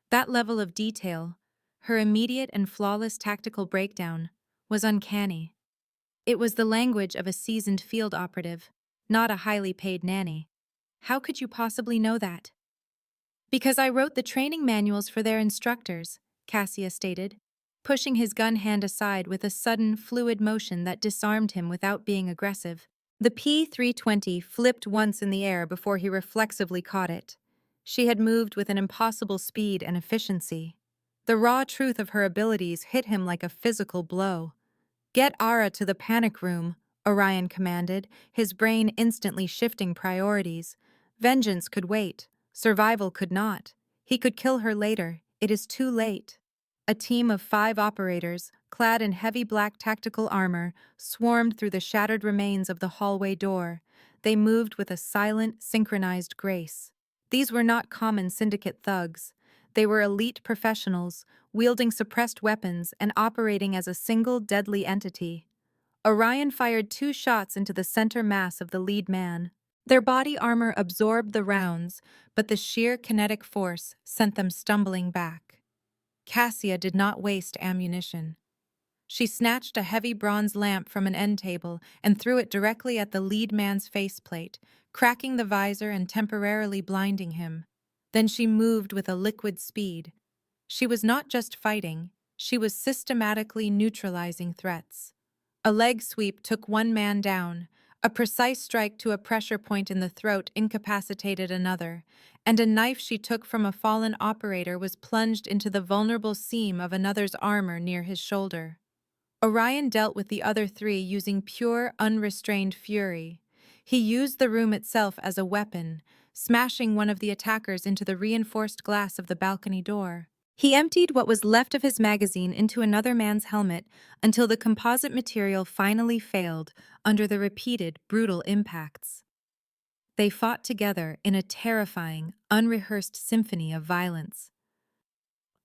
That level of detail, her immediate and flawless tactical breakdown, was uncanny. It was the language of a seasoned field operative, not a highly paid nanny. "How could you possibly know that?" "Because I wrote the training manuals for their instructors," Cassia stated, pushing his gun hand aside with a sudden, fluid motion that disarmed him without being aggressive. The P-320 flipped once in the air before he reflexively caught it. She had moved with an impossible speed and efficiency. The raw truth of her abilities hit him like a physical blow. "Get Ara to the panic room," Orion commanded, his brain instantly shifting priorities. Vengeance could wait. Survival could not. He could kill her later. It is too late. A team of 5 operators, clad in heavy black tactical armor, swarmed through the shattered remains of the hallway door. They moved with a silent, synchronized grace. These were not common syndicate thugs. They were elite professionals, wielding suppressed weapons and operating as a single deadly entity. Orion fired 2 shots into the center mass of the lead man. Their body armor absorbed the rounds, but the sheer kinetic force sent them stumbling back. Cassia did not waste ammunition. She snatched a heavy bronze lamp from an end table and threw it directly at the lead man's faceplate, cracking the visor and temporarily blinding him. Then she moved with a liquid speed. She was not just fighting, she was systematically neutralizing threats. A leg sweep took one man down, a precise strike to a pressure point in the throat incapacitated another, and a knife she took from a fallen operator was plunged into the vulnerable seam of another's armor near his shoulder. Orion dealt with the other 3 using pure, unrestrained fury. He used the room itself as a weapon, smashing one of the attackers into the reinforced glass of the balcony door. He emptied what was left of his magazine into another man's helmet until the composite material finally failed under the repeated, brutal impacts. They fought together in a terrifying, unrehearsed symphony of violence.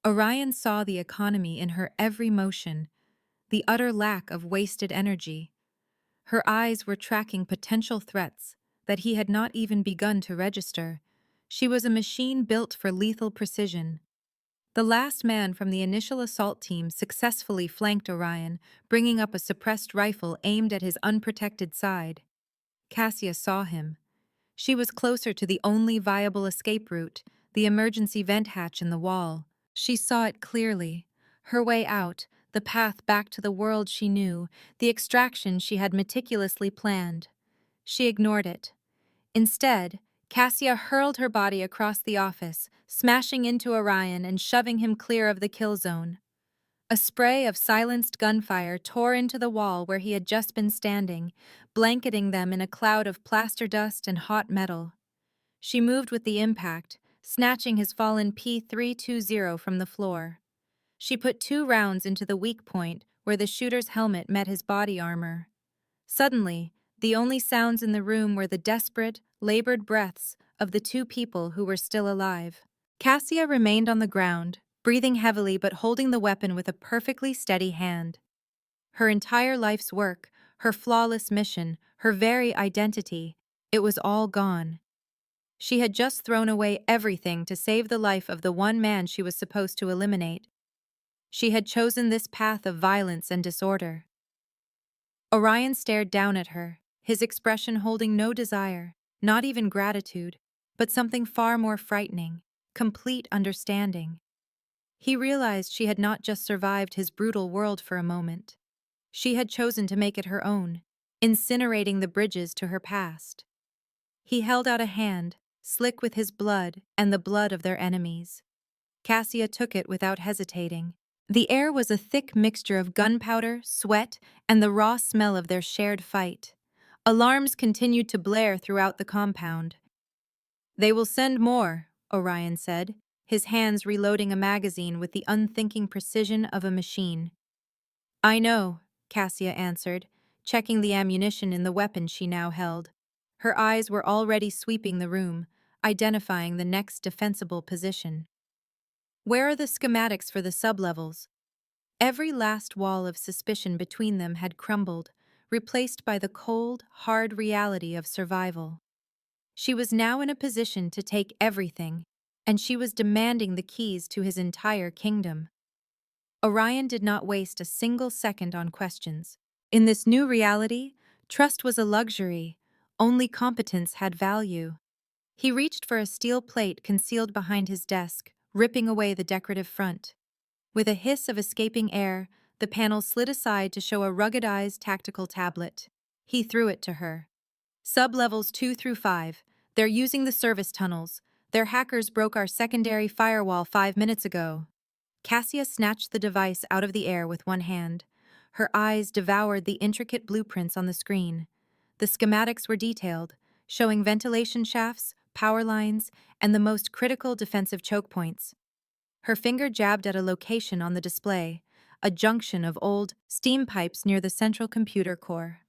Orion saw the economy in her every motion, the utter lack of wasted energy. Her eyes were tracking potential threats that he had not even begun to register. She was a machine built for lethal precision. The last man from the initial assault team successfully flanked Orion, bringing up a suppressed rifle aimed at his unprotected side. Cassia saw him. She was closer to the only viable escape route, the emergency vent hatch in the wall. She saw it clearly. Her way out, the path back to the world she knew, the extraction she had meticulously planned. She ignored it. Instead, Cassia hurled her body across the office, smashing into Orion and shoving him clear of the kill zone. A spray of silenced gunfire tore into the wall where he had just been standing, blanketing them in a cloud of plaster dust and hot metal. She moved with the impact, snatching his fallen P-320 from the floor. She put 2 rounds into the weak point where the shooter's helmet met his body armor. Suddenly, the only sounds in the room were the desperate, labored breaths of the 2 people who were still alive. Cassia remained on the ground, breathing heavily but holding the weapon with a perfectly steady hand. Her entire life's work, her flawless mission, her very identity, it was all gone. She had just thrown away everything to save the life of the one man she was supposed to eliminate. She had chosen this path of violence and disorder. Orion stared down at her, his expression holding no desire, not even gratitude, but something far more frightening, complete understanding. He realized she had not just survived his brutal world for a moment. She had chosen to make it her own, incinerating the bridges to her past. He held out a hand, slick with his blood and the blood of their enemies. Cassia took it without hesitating. The air was a thick mixture of gunpowder, sweat, and the raw smell of their shared fight. Alarms continued to blare throughout the compound. "They will send more," Orion said, his hands reloading a magazine with the unthinking precision of a machine. "I know," Cassia answered, checking the ammunition in the weapon she now held. Her eyes were already sweeping the room, identifying the next defensible position. "Where are the schematics for the sublevels?" Every last wall of suspicion between them had crumbled, replaced by the cold, hard reality of survival. She was now in a position to take everything, and she was demanding the keys to his entire kingdom. Orion did not waste a single second on questions. In this new reality, trust was a luxury, only competence had value. He reached for a steel plate concealed behind his desk, ripping away the decorative front. With a hiss of escaping air, the panel slid aside to show a ruggedized tactical tablet. He threw it to her. "Sub-levels 2 through 5. They're using the service tunnels. Their hackers broke our secondary firewall 5 minutes ago. Cassia snatched the device out of the air with one hand. Her eyes devoured the intricate blueprints on the screen. The schematics were detailed, showing ventilation shafts, power lines, and the most critical defensive choke points. Her finger jabbed at a location on the display, a junction of old steam pipes near the central computer core.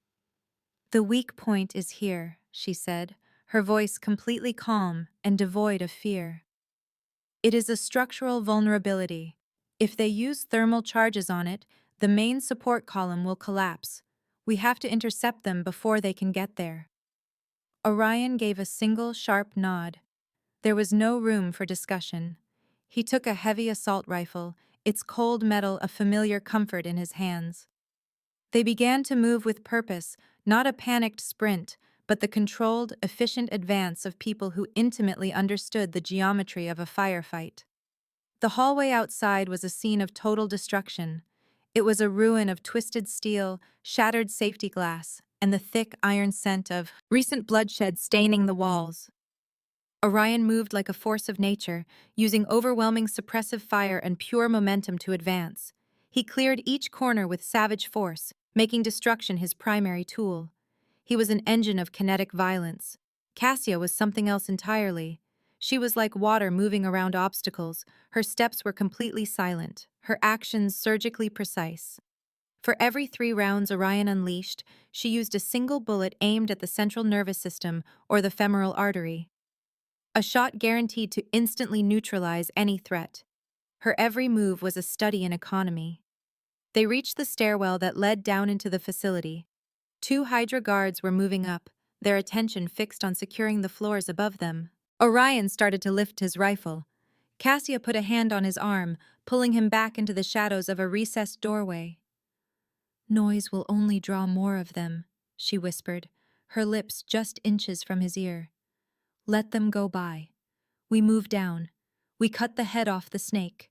"The weak point is here," she said, her voice completely calm and devoid of fear. "It is a structural vulnerability. If they use thermal charges on it, the main support column will collapse. We have to intercept them before they can get there." Orion gave a single sharp nod. There was no room for discussion. He took a heavy assault rifle, its cold metal a familiar comfort in his hands. They began to move with purpose, not a panicked sprint, but the controlled, efficient advance of people who intimately understood the geometry of a firefight. The hallway outside was a scene of total destruction. It was a ruin of twisted steel, shattered safety glass, and the thick iron scent of recent bloodshed staining the walls. Orion moved like a force of nature, using overwhelming suppressive fire and pure momentum to advance. He cleared each corner with savage force, making destruction his primary tool. He was an engine of kinetic violence. Cassia was something else entirely. She was like water moving around obstacles. Her steps were completely silent, her actions surgically precise. For every 3 rounds Orion unleashed, she used a single bullet aimed at the central nervous system or the femoral artery. A shot guaranteed to instantly neutralize any threat. Her every move was a study in economy. They reached the stairwell that led down into the facility. 2 Hydra guards were moving up, their attention fixed on securing the floors above them. Orion started to lift his rifle. Cassia put a hand on his arm, pulling him back into the shadows of a recessed doorway. "Noise will only draw more of them," she whispered, her lips just inches from his ear. "Let them go by. We move down. We cut the head off the snake."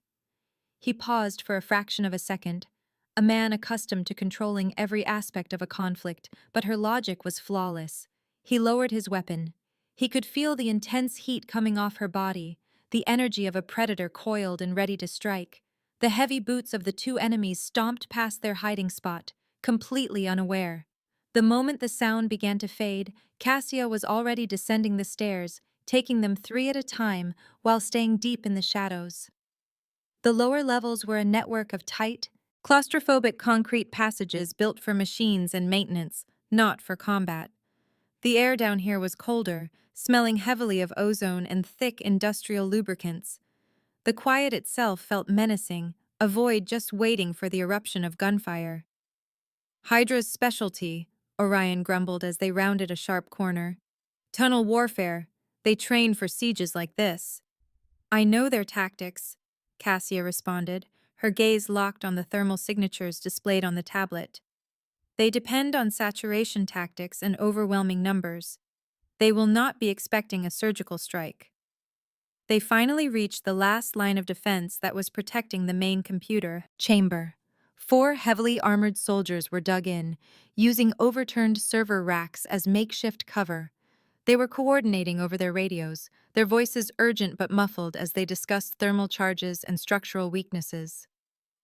He paused for a fraction of a second, a man accustomed to controlling every aspect of a conflict, but her logic was flawless. He lowered his weapon. He could feel the intense heat coming off her body, the energy of a predator coiled and ready to strike. The heavy boots of the 2 enemies stomped past their hiding spot, completely unaware. The moment the sound began to fade, Cassia was already descending the stairs, taking them 3 at a time while staying deep in the shadows. The lower levels were a network of tight, claustrophobic concrete passages built for machines and maintenance, not for combat. The air down here was colder, smelling heavily of ozone and thick industrial lubricants. The quiet itself felt menacing, a void just waiting for the eruption of gunfire. "Hydra's specialty," Orion grumbled as they rounded a sharp corner. "Tunnel warfare. They train for sieges like this." "I know their tactics," Cassia responded, her gaze locked on the thermal signatures displayed on the tablet. "They depend on saturation tactics and overwhelming numbers. They will not be expecting a surgical strike." They finally reached the last line of defense that was protecting the main computer chamber. 4 heavily armored soldiers were dug in, using overturned server racks as makeshift cover. They were coordinating over their radios, their voices urgent but muffled as they discussed thermal charges and structural weaknesses.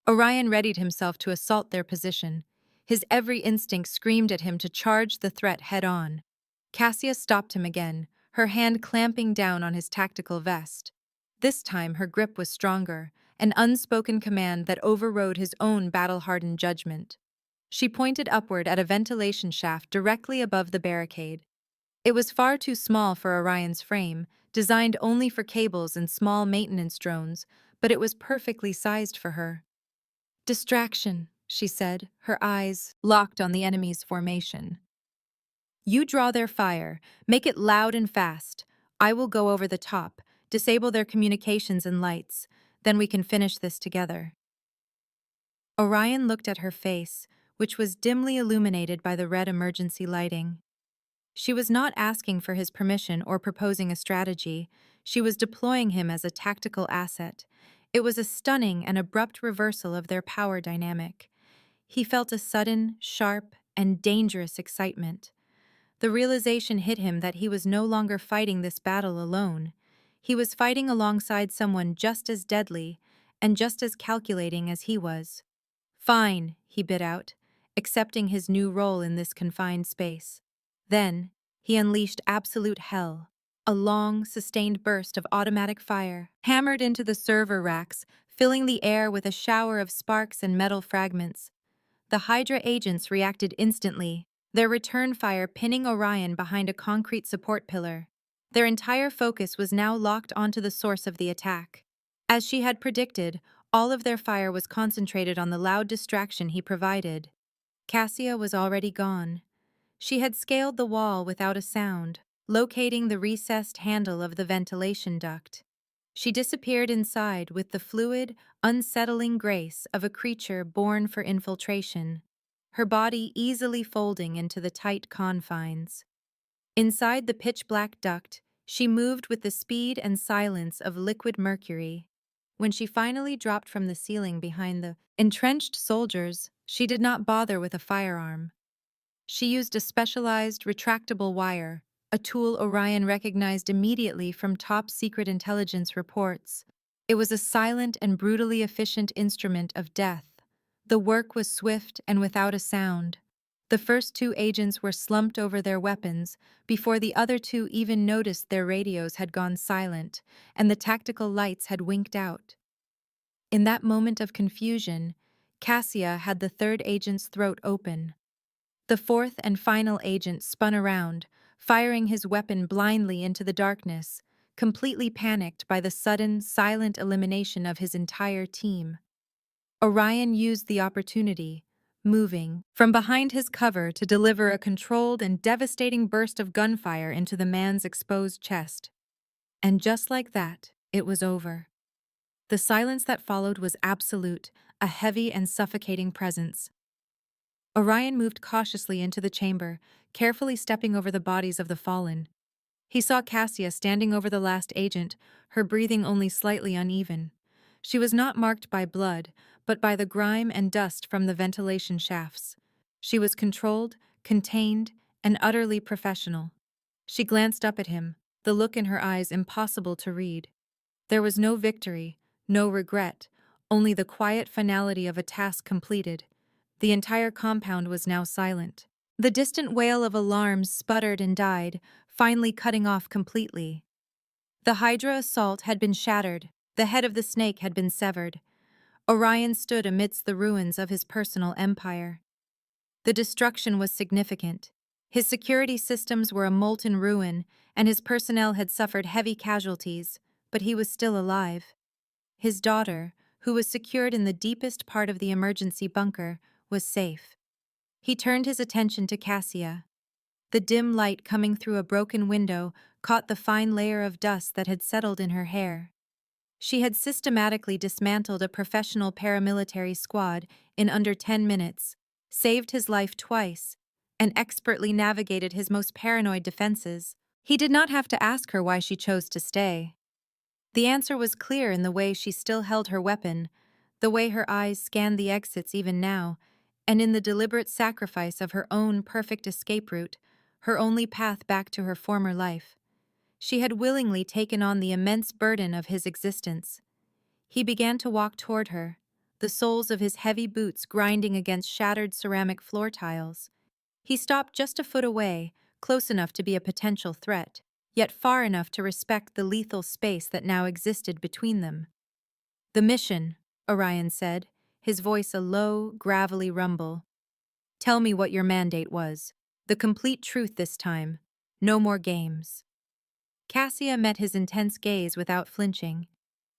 Orion readied himself to assault their position. His every instinct screamed at him to charge the threat head-on. Cassia stopped him again, her hand clamping down on his tactical vest. This time her grip was stronger, an unspoken command that overrode his own battle-hardened judgment. She pointed upward at a ventilation shaft directly above the barricade. It was far too small for Orion's frame, designed only for cables and small maintenance drones, but it was perfectly sized for her. "Distraction," she said, her eyes locked on the enemy's formation. "You draw their fire, make it loud and fast. I will go over the top, disable their communications and lights. Then we can finish this together." Orion looked at her face, which was dimly illuminated by the red emergency lighting. She was not asking for his permission or proposing a strategy. She was deploying him as a tactical asset. It was a stunning and abrupt reversal of their power dynamic. He felt a sudden, sharp, and dangerous excitement. The realization hit him that he was no longer fighting this battle alone. He was fighting alongside someone just as deadly and just as calculating as he was. Fine, he bit out, accepting his new role in this confined space. Then, he unleashed absolute hell. A long, sustained burst of automatic fire hammered into the server racks, filling the air with a shower of sparks and metal fragments. The Hydra agents reacted instantly, their return fire pinning Orion behind a concrete support pillar. Their entire focus was now locked onto the source of the attack. As she had predicted, all of their fire was concentrated on the loud distraction he provided. Cassia was already gone. She had scaled the wall without a sound, locating the recessed handle of the ventilation duct. She disappeared inside with the fluid, unsettling grace of a creature born for infiltration, her body easily folding into the tight confines. Inside the pitch-black duct, she moved with the speed and silence of liquid mercury. When she finally dropped from the ceiling behind the entrenched soldiers, she did not bother with a firearm. She used a specialized, retractable wire, a tool Orion recognized immediately from top-secret intelligence reports. It was a silent and brutally efficient instrument of death. The work was swift and without a sound. The first two agents were slumped over their weapons before the other two even noticed their radios had gone silent and the tactical lights had winked out. In that moment of confusion, Cassia had the third agent's throat open. The fourth and final agent spun around, firing his weapon blindly into the darkness, completely panicked by the sudden, silent elimination of his entire team. Orion used the opportunity, moving from behind his cover to deliver a controlled and devastating burst of gunfire into the man's exposed chest. And just like that, it was over. The silence that followed was absolute, a heavy and suffocating presence. Orion moved cautiously into the chamber, carefully stepping over the bodies of the fallen. He saw Cassia standing over the last agent, her breathing only slightly uneven. She was not marked by blood, but by the grime and dust from the ventilation shafts. She was controlled, contained, and utterly professional. She glanced up at him, the look in her eyes impossible to read. There was no victory, no regret, only the quiet finality of a task completed. The entire compound was now silent. The distant wail of alarms sputtered and died, finally cutting off completely. The Hydra assault had been shattered, the head of the snake had been severed. Orion stood amidst the ruins of his personal empire. The destruction was significant. His security systems were a molten ruin, and his personnel had suffered heavy casualties, but he was still alive. His daughter, who was secured in the deepest part of the emergency bunker, was safe. He turned his attention to Cassia. The dim light coming through a broken window caught the fine layer of dust that had settled in her hair. She had systematically dismantled a professional paramilitary squad in under 10 minutes, saved his life twice, and expertly navigated his most paranoid defenses. He did not have to ask her why she chose to stay. The answer was clear in the way she still held her weapon, the way her eyes scanned the exits even now, and in the deliberate sacrifice of her own perfect escape route, her only path back to her former life. She had willingly taken on the immense burden of his existence. He began to walk toward her, the soles of his heavy boots grinding against shattered ceramic floor tiles. He stopped just a foot away, close enough to be a potential threat, yet far enough to respect the lethal space that now existed between them. "The mission," Orion said, his voice a low, gravelly rumble. "Tell me what your mandate was. The complete truth this time. No more games." Cassia met his intense gaze without flinching.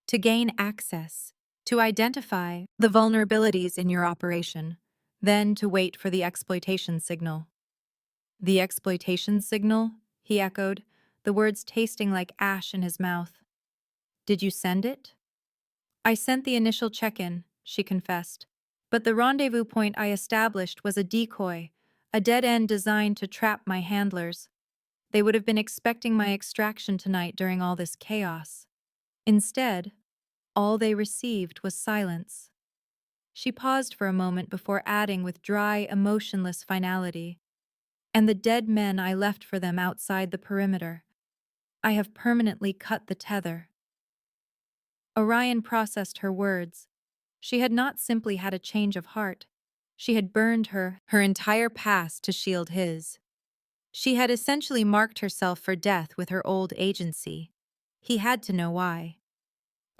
"To gain access, to identify the vulnerabilities in your operation, then to wait for the exploitation signal." "The exploitation signal?" he echoed, the words tasting like ash in his mouth. "Did you send it?" "I sent the initial check-in," she confessed. "But the rendezvous point I established was a decoy, a dead end designed to trap my handlers. They would have been expecting my extraction tonight during all this chaos. Instead, all they received was silence." She paused for a moment before adding with dry, emotionless finality, "And the dead men I left for them outside the perimeter. I have permanently cut the tether. Orion processed her words. She had not simply had a change of heart. She had burned her entire past to shield his. She had essentially marked herself for death with her old agency. He had to know why.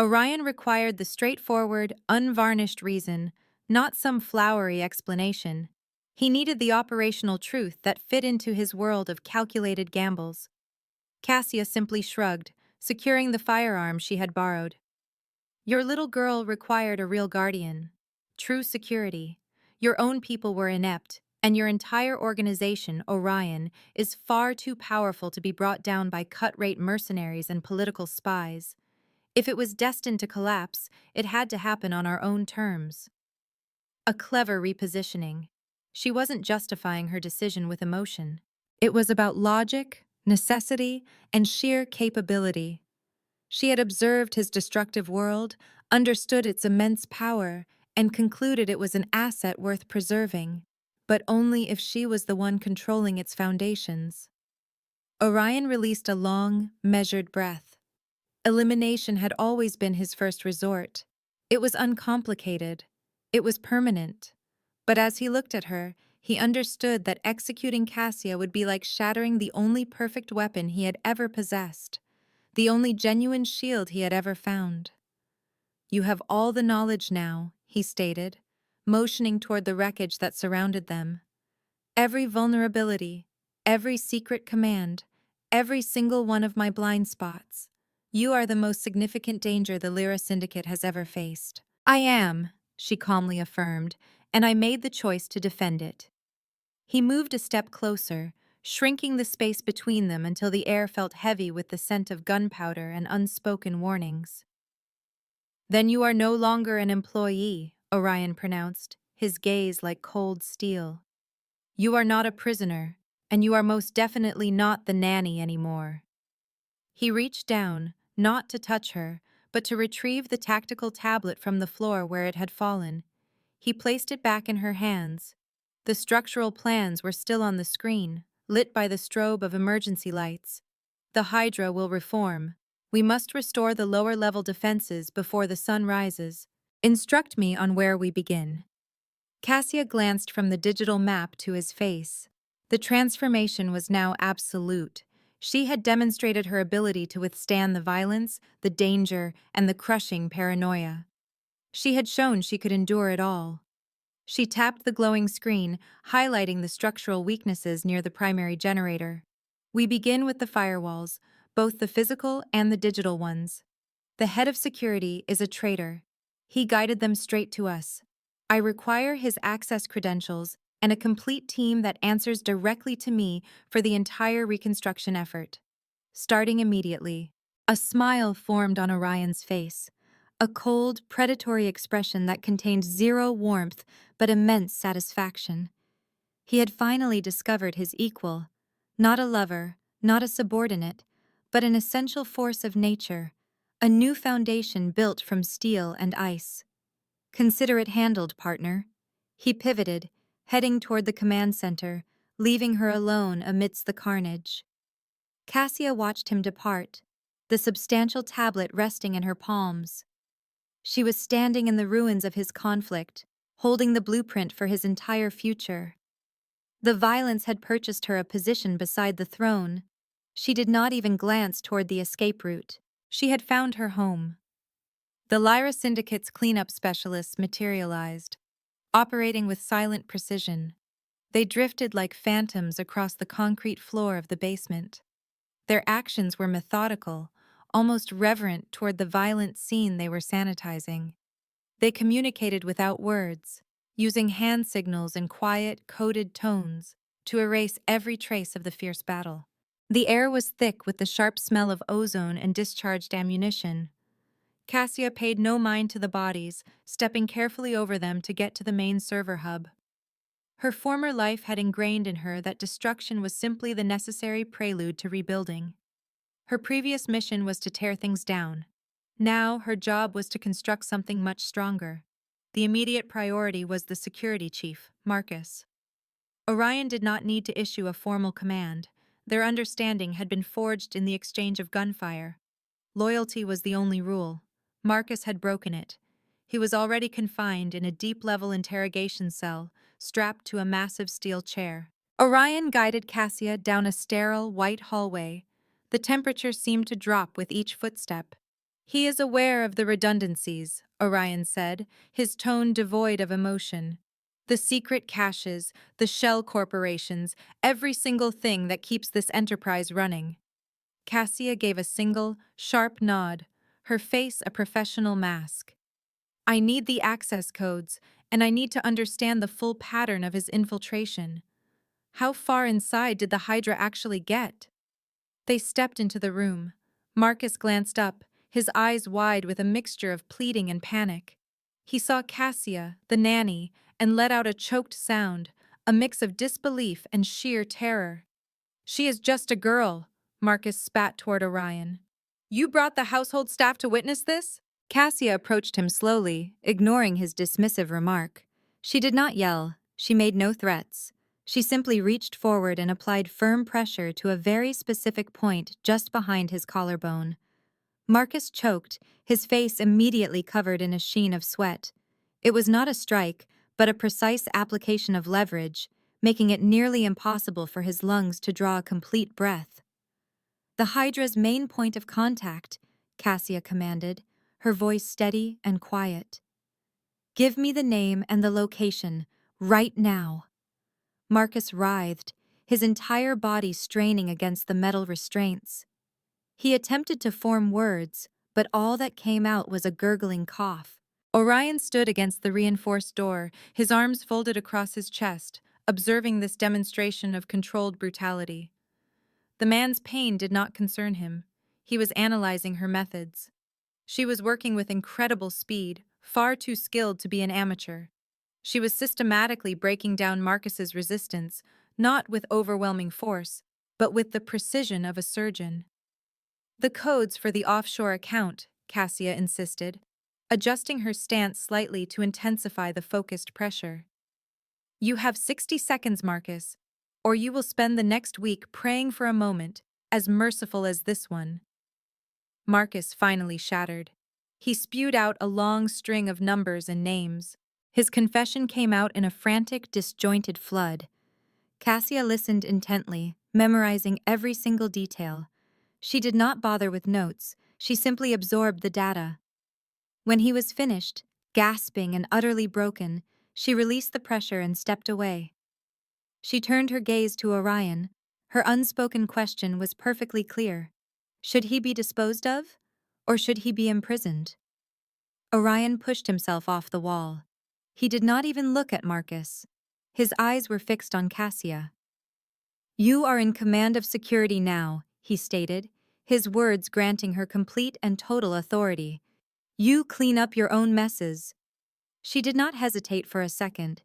Orion required the straightforward, unvarnished reason, not some flowery explanation. He needed the operational truth that fit into his world of calculated gambles. Cassia simply shrugged, securing the firearm she had borrowed. Your little girl required a real guardian. True security. Your own people were inept, and your entire organization, Orion, is far too powerful to be brought down by cut-rate mercenaries and political spies. If it was destined to collapse, it had to happen on our own terms. A clever repositioning. She wasn't justifying her decision with emotion. It was about logic, necessity, and sheer capability. She had observed his destructive world, understood its immense power, and concluded it was an asset worth preserving, but only if she was the one controlling its foundations. Orion released a long, measured breath. Elimination had always been his first resort. It was uncomplicated. It was permanent. But as he looked at her, he understood that executing Cassia would be like shattering the only perfect weapon he had ever possessed, the only genuine shield he had ever found. You have all the knowledge now, he stated, motioning toward the wreckage that surrounded them. Every vulnerability, every secret command, every single one of my blind spots. You are the most significant danger the Lyra Syndicate has ever faced. I am, she calmly affirmed, and I made the choice to defend it. He moved a step closer, shrinking the space between them until the air felt heavy with the scent of gunpowder and unspoken warnings. Then you are no longer an employee, Orion pronounced, his gaze like cold steel. You are not a prisoner, and you are most definitely not the nanny anymore. He reached down, not to touch her, but to retrieve the tactical tablet from the floor where it had fallen. He placed it back in her hands. The structural plans were still on the screen, lit by the strobe of emergency lights. The Hydra will reform. We must restore the lower-level defenses before the sun rises. Instruct me on where we begin. Cassia glanced from the digital map to his face. The transformation was now absolute. She had demonstrated her ability to withstand the violence, the danger, and the crushing paranoia. She had shown she could endure it all. She tapped the glowing screen, highlighting the structural weaknesses near the primary generator. We begin with the firewalls, both the physical and the digital ones. The head of security is a traitor. He guided them straight to us. I require his access credentials and a complete team that answers directly to me for the entire reconstruction effort. Starting immediately. A smile formed on Orion's face, a cold, predatory expression that contained zero warmth but immense satisfaction. He had finally discovered his equal, not a lover, not a subordinate, but an essential force of nature, a new foundation built from steel and ice. Consider it handled, partner. He pivoted, heading toward the command center, leaving her alone amidst the carnage. Cassia watched him depart, the substantial tablet resting in her palms. She was standing in the ruins of his conflict, holding the blueprint for his entire future. The violence had purchased her a position beside the throne. She did not even glance toward the escape route. She had found her home. The Lyra Syndicate's cleanup specialists materialized, operating with silent precision. They drifted like phantoms across the concrete floor of the basement. Their actions were methodical, almost reverent toward the violent scene they were sanitizing. They communicated without words, using hand signals in quiet, coded tones to erase every trace of the fierce battle. The air was thick with the sharp smell of ozone and discharged ammunition. Cassia paid no mind to the bodies, stepping carefully over them to get to the main server hub. Her former life had ingrained in her that destruction was simply the necessary prelude to rebuilding. Her previous mission was to tear things down. Now, her job was to construct something much stronger. The immediate priority was the security chief, Marcus. Orion did not need to issue a formal command. Their understanding had been forged in the exchange of gunfire. Loyalty was the only rule. Marcus had broken it. He was already confined in a deep-level interrogation cell, strapped to a massive steel chair. Orion guided Cassia down a sterile, white hallway. The temperature seemed to drop with each footstep. "He is aware of the redundancies," Orion said, his tone devoid of emotion. "The secret caches, the shell corporations, every single thing that keeps this enterprise running." Cassia gave a single, sharp nod, her face a professional mask. "I need the access codes, and I need to understand the full pattern of his infiltration. How far inside did the Hydra actually get?" They stepped into the room. Marcus glanced up, his eyes wide with a mixture of pleading and panic. He saw Cassia, the nanny, and let out a choked sound, a mix of disbelief and sheer terror. "She is just a girl," Marcus spat toward Orion. "You brought the household staff to witness this?" Cassia approached him slowly, ignoring his dismissive remark. She did not yell, she made no threats. She simply reached forward and applied firm pressure to a very specific point just behind his collarbone. Marcus choked, his face immediately covered in a sheen of sweat. It was not a strike, but a precise application of leverage, making it nearly impossible for his lungs to draw a complete breath. "The Hydra's main point of contact," Cassia commanded, her voice steady and quiet. "Give me the name and the location, right now." Marcus writhed, his entire body straining against the metal restraints. He attempted to form words, but all that came out was a gurgling cough. Orion stood against the reinforced door, his arms folded across his chest, observing this demonstration of controlled brutality. The man's pain did not concern him. He was analyzing her methods. She was working with incredible speed, far too skilled to be an amateur. She was systematically breaking down Marcus's resistance, not with overwhelming force, but with the precision of a surgeon. "The codes for the offshore account," Cassia insisted, adjusting her stance slightly to intensify the focused pressure. "You have 60 seconds, Marcus, or you will spend the next week praying for a moment as merciful as this one." Marcus finally shattered. He spewed out a long string of numbers and names. His confession came out in a frantic, disjointed flood. Cassia listened intently, memorizing every single detail. She did not bother with notes, she simply absorbed the data. When he was finished, gasping and utterly broken, she released the pressure and stepped away. She turned her gaze to Orion. Her unspoken question was perfectly clear. Should he be disposed of, or should he be imprisoned? Orion pushed himself off the wall. He did not even look at Marcus. His eyes were fixed on Cassia. "You are in command of security now," he stated, his words granting her complete and total authority. "You clean up your own messes." She did not hesitate for a second.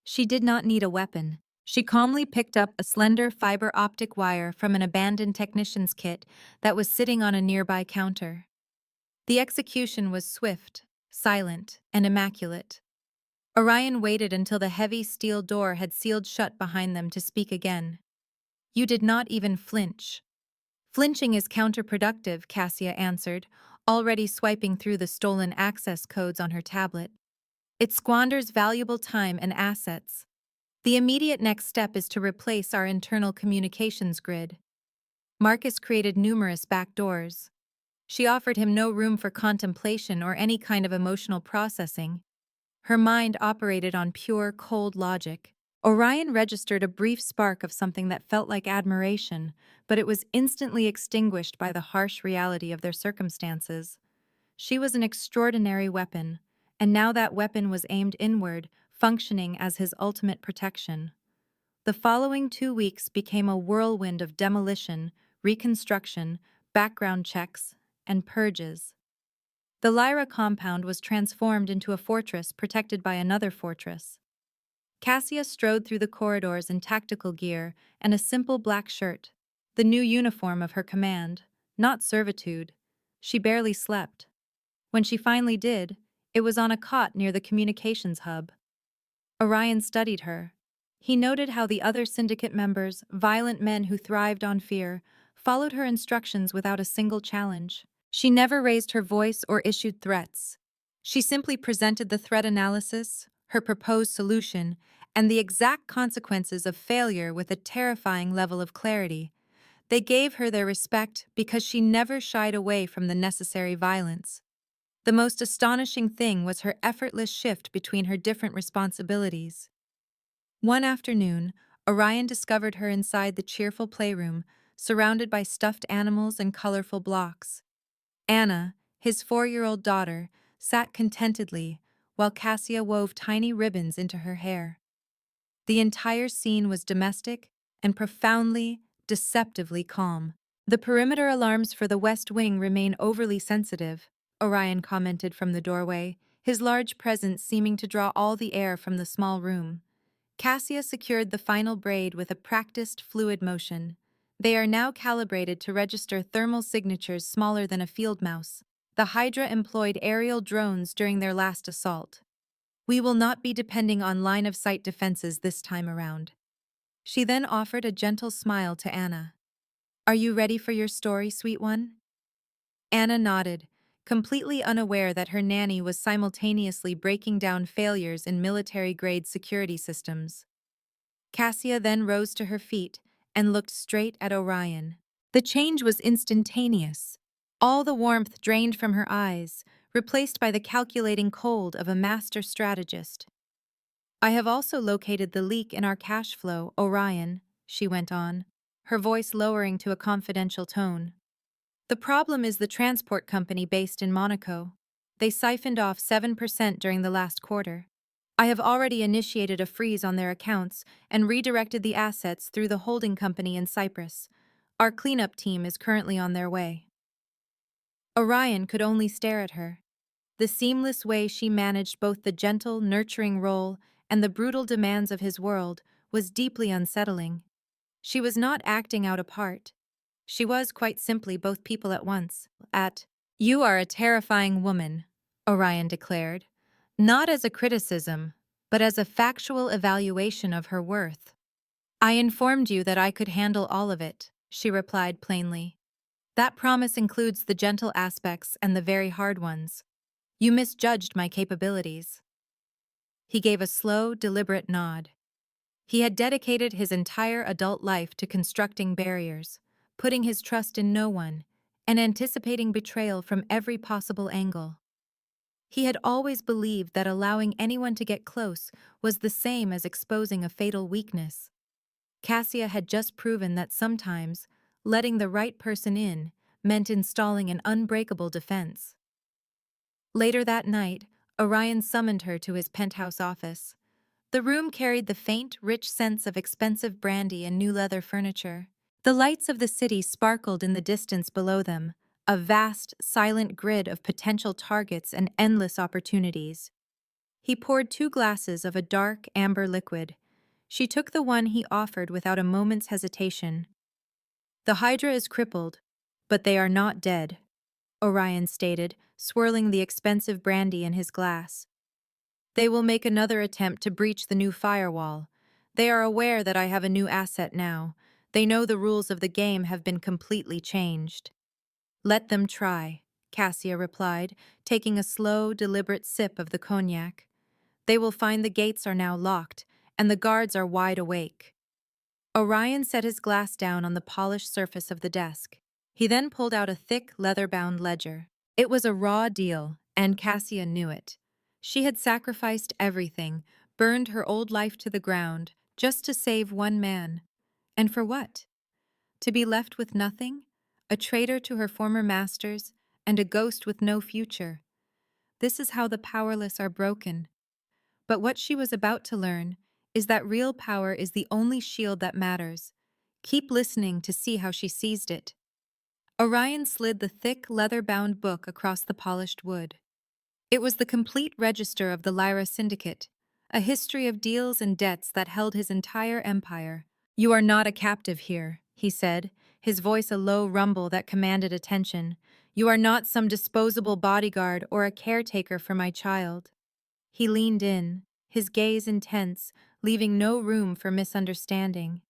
She did not need a weapon. She calmly picked up a slender fiber optic wire from an abandoned technician's kit that was sitting on a nearby counter. The execution was swift, silent, and immaculate. Orion waited until the heavy steel door had sealed shut behind them to speak again. "You did not even flinch." "Flinching is counterproductive," Cassia answered, already swiping through the stolen access codes on her tablet. "It squanders valuable time and assets. The immediate next step is to replace our internal communications grid." Marcus created numerous backdoors. She offered him no room for contemplation or any kind of emotional processing. Her mind operated on pure, cold logic. Orion registered a brief spark of something that felt like admiration, but it was instantly extinguished by the harsh reality of their circumstances. She was an extraordinary weapon, and now that weapon was aimed inward, functioning as his ultimate protection. The following 2 weeks became a whirlwind of demolition, reconstruction, background checks, and purges. The Lyra compound was transformed into a fortress protected by another fortress. Cassia strode through the corridors in tactical gear and a simple black shirt, the new uniform of her command, not servitude. She barely slept. When she finally did, it was on a cot near the communications hub. Orion studied her. He noted how the other syndicate members, violent men who thrived on fear, followed her instructions without a single challenge. She never raised her voice or issued threats. She simply presented the threat analysis, her proposed solution, and the exact consequences of failure with a terrifying level of clarity. They gave her their respect because she never shied away from the necessary violence. The most astonishing thing was her effortless shift between her different responsibilities. One afternoon, Orion discovered her inside the cheerful playroom, surrounded by stuffed animals and colorful blocks. Anna, his 4-year-old daughter, sat contentedly while Cassia wove tiny ribbons into her hair. The entire scene was domestic and profoundly, deceptively calm. The perimeter alarms for the West Wing remain overly sensitive, Orion commented from the doorway, his large presence seeming to draw all the air from the small room. Cassia secured the final braid with a practiced, fluid motion. They are now calibrated to register thermal signatures smaller than a field mouse. The Hydra employed aerial drones during their last assault. We will not be depending on line-of-sight defenses this time around. She then offered a gentle smile to Anna. Are you ready for your story, sweet one? Anna nodded, completely unaware that her nanny was simultaneously breaking down failures in military-grade security systems. Cassia then rose to her feet and looked straight at Orion. The change was instantaneous. All the warmth drained from her eyes, replaced by the calculating cold of a master strategist. I have also located the leak in our cash flow, Orion, she went on, her voice lowering to a confidential tone. The problem is the transport company based in Monaco. They siphoned off 7% during the last quarter. I have already initiated a freeze on their accounts and redirected the assets through the holding company in Cyprus. Our cleanup team is currently on their way. Orion could only stare at her. The seamless way she managed both the gentle, nurturing role and the brutal demands of his world was deeply unsettling. She was not acting out a part. She was, quite simply, both people at once. You are a terrifying woman, Orion declared, not as a criticism, but as a factual evaluation of her worth. I informed you that I could handle all of it, she replied plainly. That promise includes the gentle aspects and the very hard ones. You misjudged my capabilities. He gave a slow, deliberate nod. He had dedicated his entire adult life to constructing barriers, putting his trust in no one, and anticipating betrayal from every possible angle. He had always believed that allowing anyone to get close was the same as exposing a fatal weakness. Cassia had just proven that sometimes letting the right person in meant installing an unbreakable defense. Later that night, Orion summoned her to his penthouse office. The room carried the faint, rich sense of expensive brandy and new leather furniture. The lights of the city sparkled in the distance below them, a vast, silent grid of potential targets and endless opportunities. He poured 2 glasses of a dark, amber liquid. She took the one he offered without a moment's hesitation. The Hydra is crippled, but they are not dead, Orion stated, swirling the expensive brandy in his glass. They will make another attempt to breach the new firewall. They are aware that I have a new asset now. They know the rules of the game have been completely changed. Let them try, Cassia replied, taking a slow, deliberate sip of the cognac. They will find the gates are now locked, and the guards are wide awake. Orion set his glass down on the polished surface of the desk. He then pulled out a thick, leather-bound ledger. It was a raw deal, and Cassia knew it. She had sacrificed everything, burned her old life to the ground, just to save one man. And for what? To be left with nothing? A traitor to her former masters, and a ghost with no future. This is how the powerless are broken. But what she was about to learn is that real power is the only shield that matters. Keep listening to see how she seized it. Orion slid the thick, leather-bound book across the polished wood. It was the complete register of the Lyra Syndicate, a history of deals and debts that held his entire empire. You are not a captive here, he said, his voice a low rumble that commanded attention. You are not some disposable bodyguard or a caretaker for my child. He leaned in, his gaze intense, leaving no room for misunderstanding.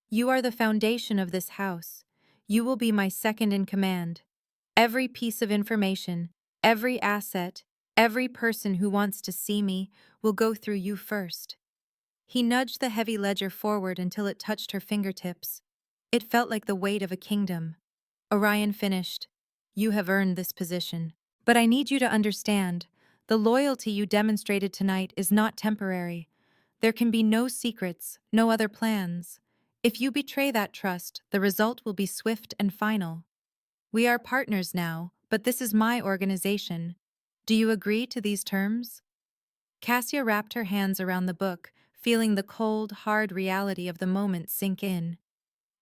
You are the foundation of this house. You will be my second in command. Every piece of information, every asset, every person who wants to see me will go through you first. He nudged the heavy ledger forward until it touched her fingertips. It felt like the weight of a kingdom. Orion finished. You have earned this position. But I need you to understand, the loyalty you demonstrated tonight is not temporary. There can be no secrets, no other plans. If you betray that trust, the result will be swift and final. We are partners now, but this is my organization. Do you agree to these terms? Cassia wrapped her hands around the book, feeling the cold, hard reality of the moment sink in.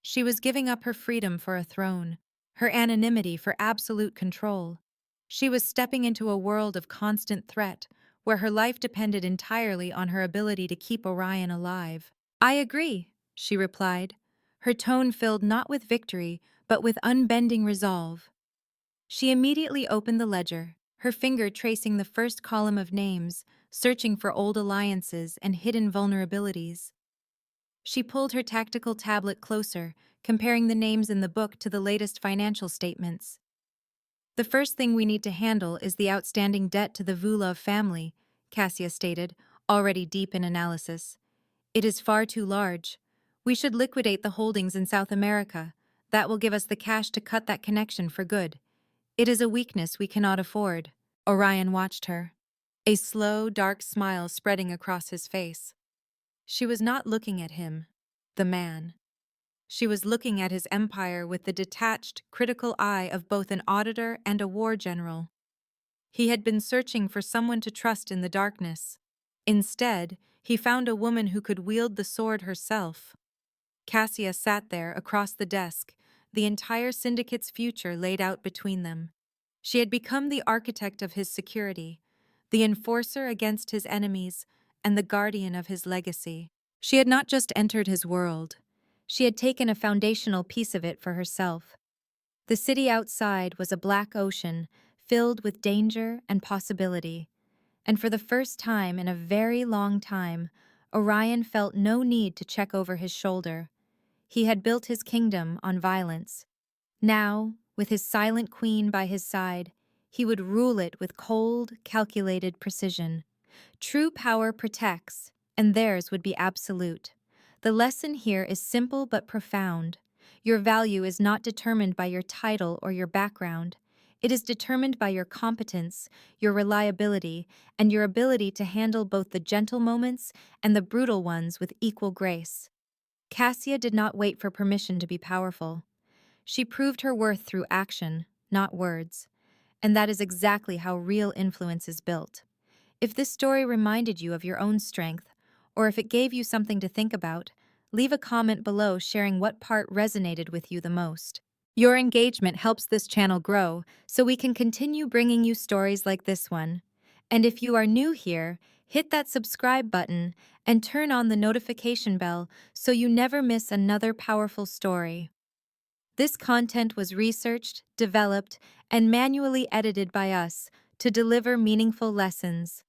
She was giving up her freedom for a throne, her anonymity for absolute control. She was stepping into a world of constant threat, where her life depended entirely on her ability to keep Orion alive. I agree, she replied, her tone filled not with victory, but with unbending resolve. She immediately opened the ledger, her finger tracing the first column of names, searching for old alliances and hidden vulnerabilities. She pulled her tactical tablet closer, comparing the names in the book to the latest financial statements. The first thing we need to handle is the outstanding debt to the Vulov family, Cassia stated, already deep in analysis. It is far too large. We should liquidate the holdings in South America. That will give us the cash to cut that connection for good. It is a weakness we cannot afford. Orion watched her, a slow, dark smile spreading across his face. She was not looking at him, the man. She was looking at his empire with the detached, critical eye of both an auditor and a war general. He had been searching for someone to trust in the darkness. Instead, he found a woman who could wield the sword herself. Cassia sat there across the desk, the entire syndicate's future laid out between them. She had become the architect of his security, the enforcer against his enemies, and the guardian of his legacy. She had not just entered his world. She had taken a foundational piece of it for herself. The city outside was a black ocean, filled with danger and possibility. And for the first time in a very long time, Orion felt no need to check over his shoulder. He had built his kingdom on violence. Now, with his silent queen by his side, he would rule it with cold, calculated precision. True power protects, and theirs would be absolute. The lesson here is simple but profound. Your value is not determined by your title or your background. It is determined by your competence, your reliability, and your ability to handle both the gentle moments and the brutal ones with equal grace. Cassia did not wait for permission to be powerful. She proved her worth through action, not words. And that is exactly how real influence is built. If this story reminded you of your own strength, or if it gave you something to think about, leave a comment below sharing what part resonated with you the most. Your engagement helps this channel grow, so we can continue bringing you stories like this one. And if you are new here, hit that subscribe button and turn on the notification bell so you never miss another powerful story. This content was researched, developed, and manually edited by us to deliver meaningful lessons.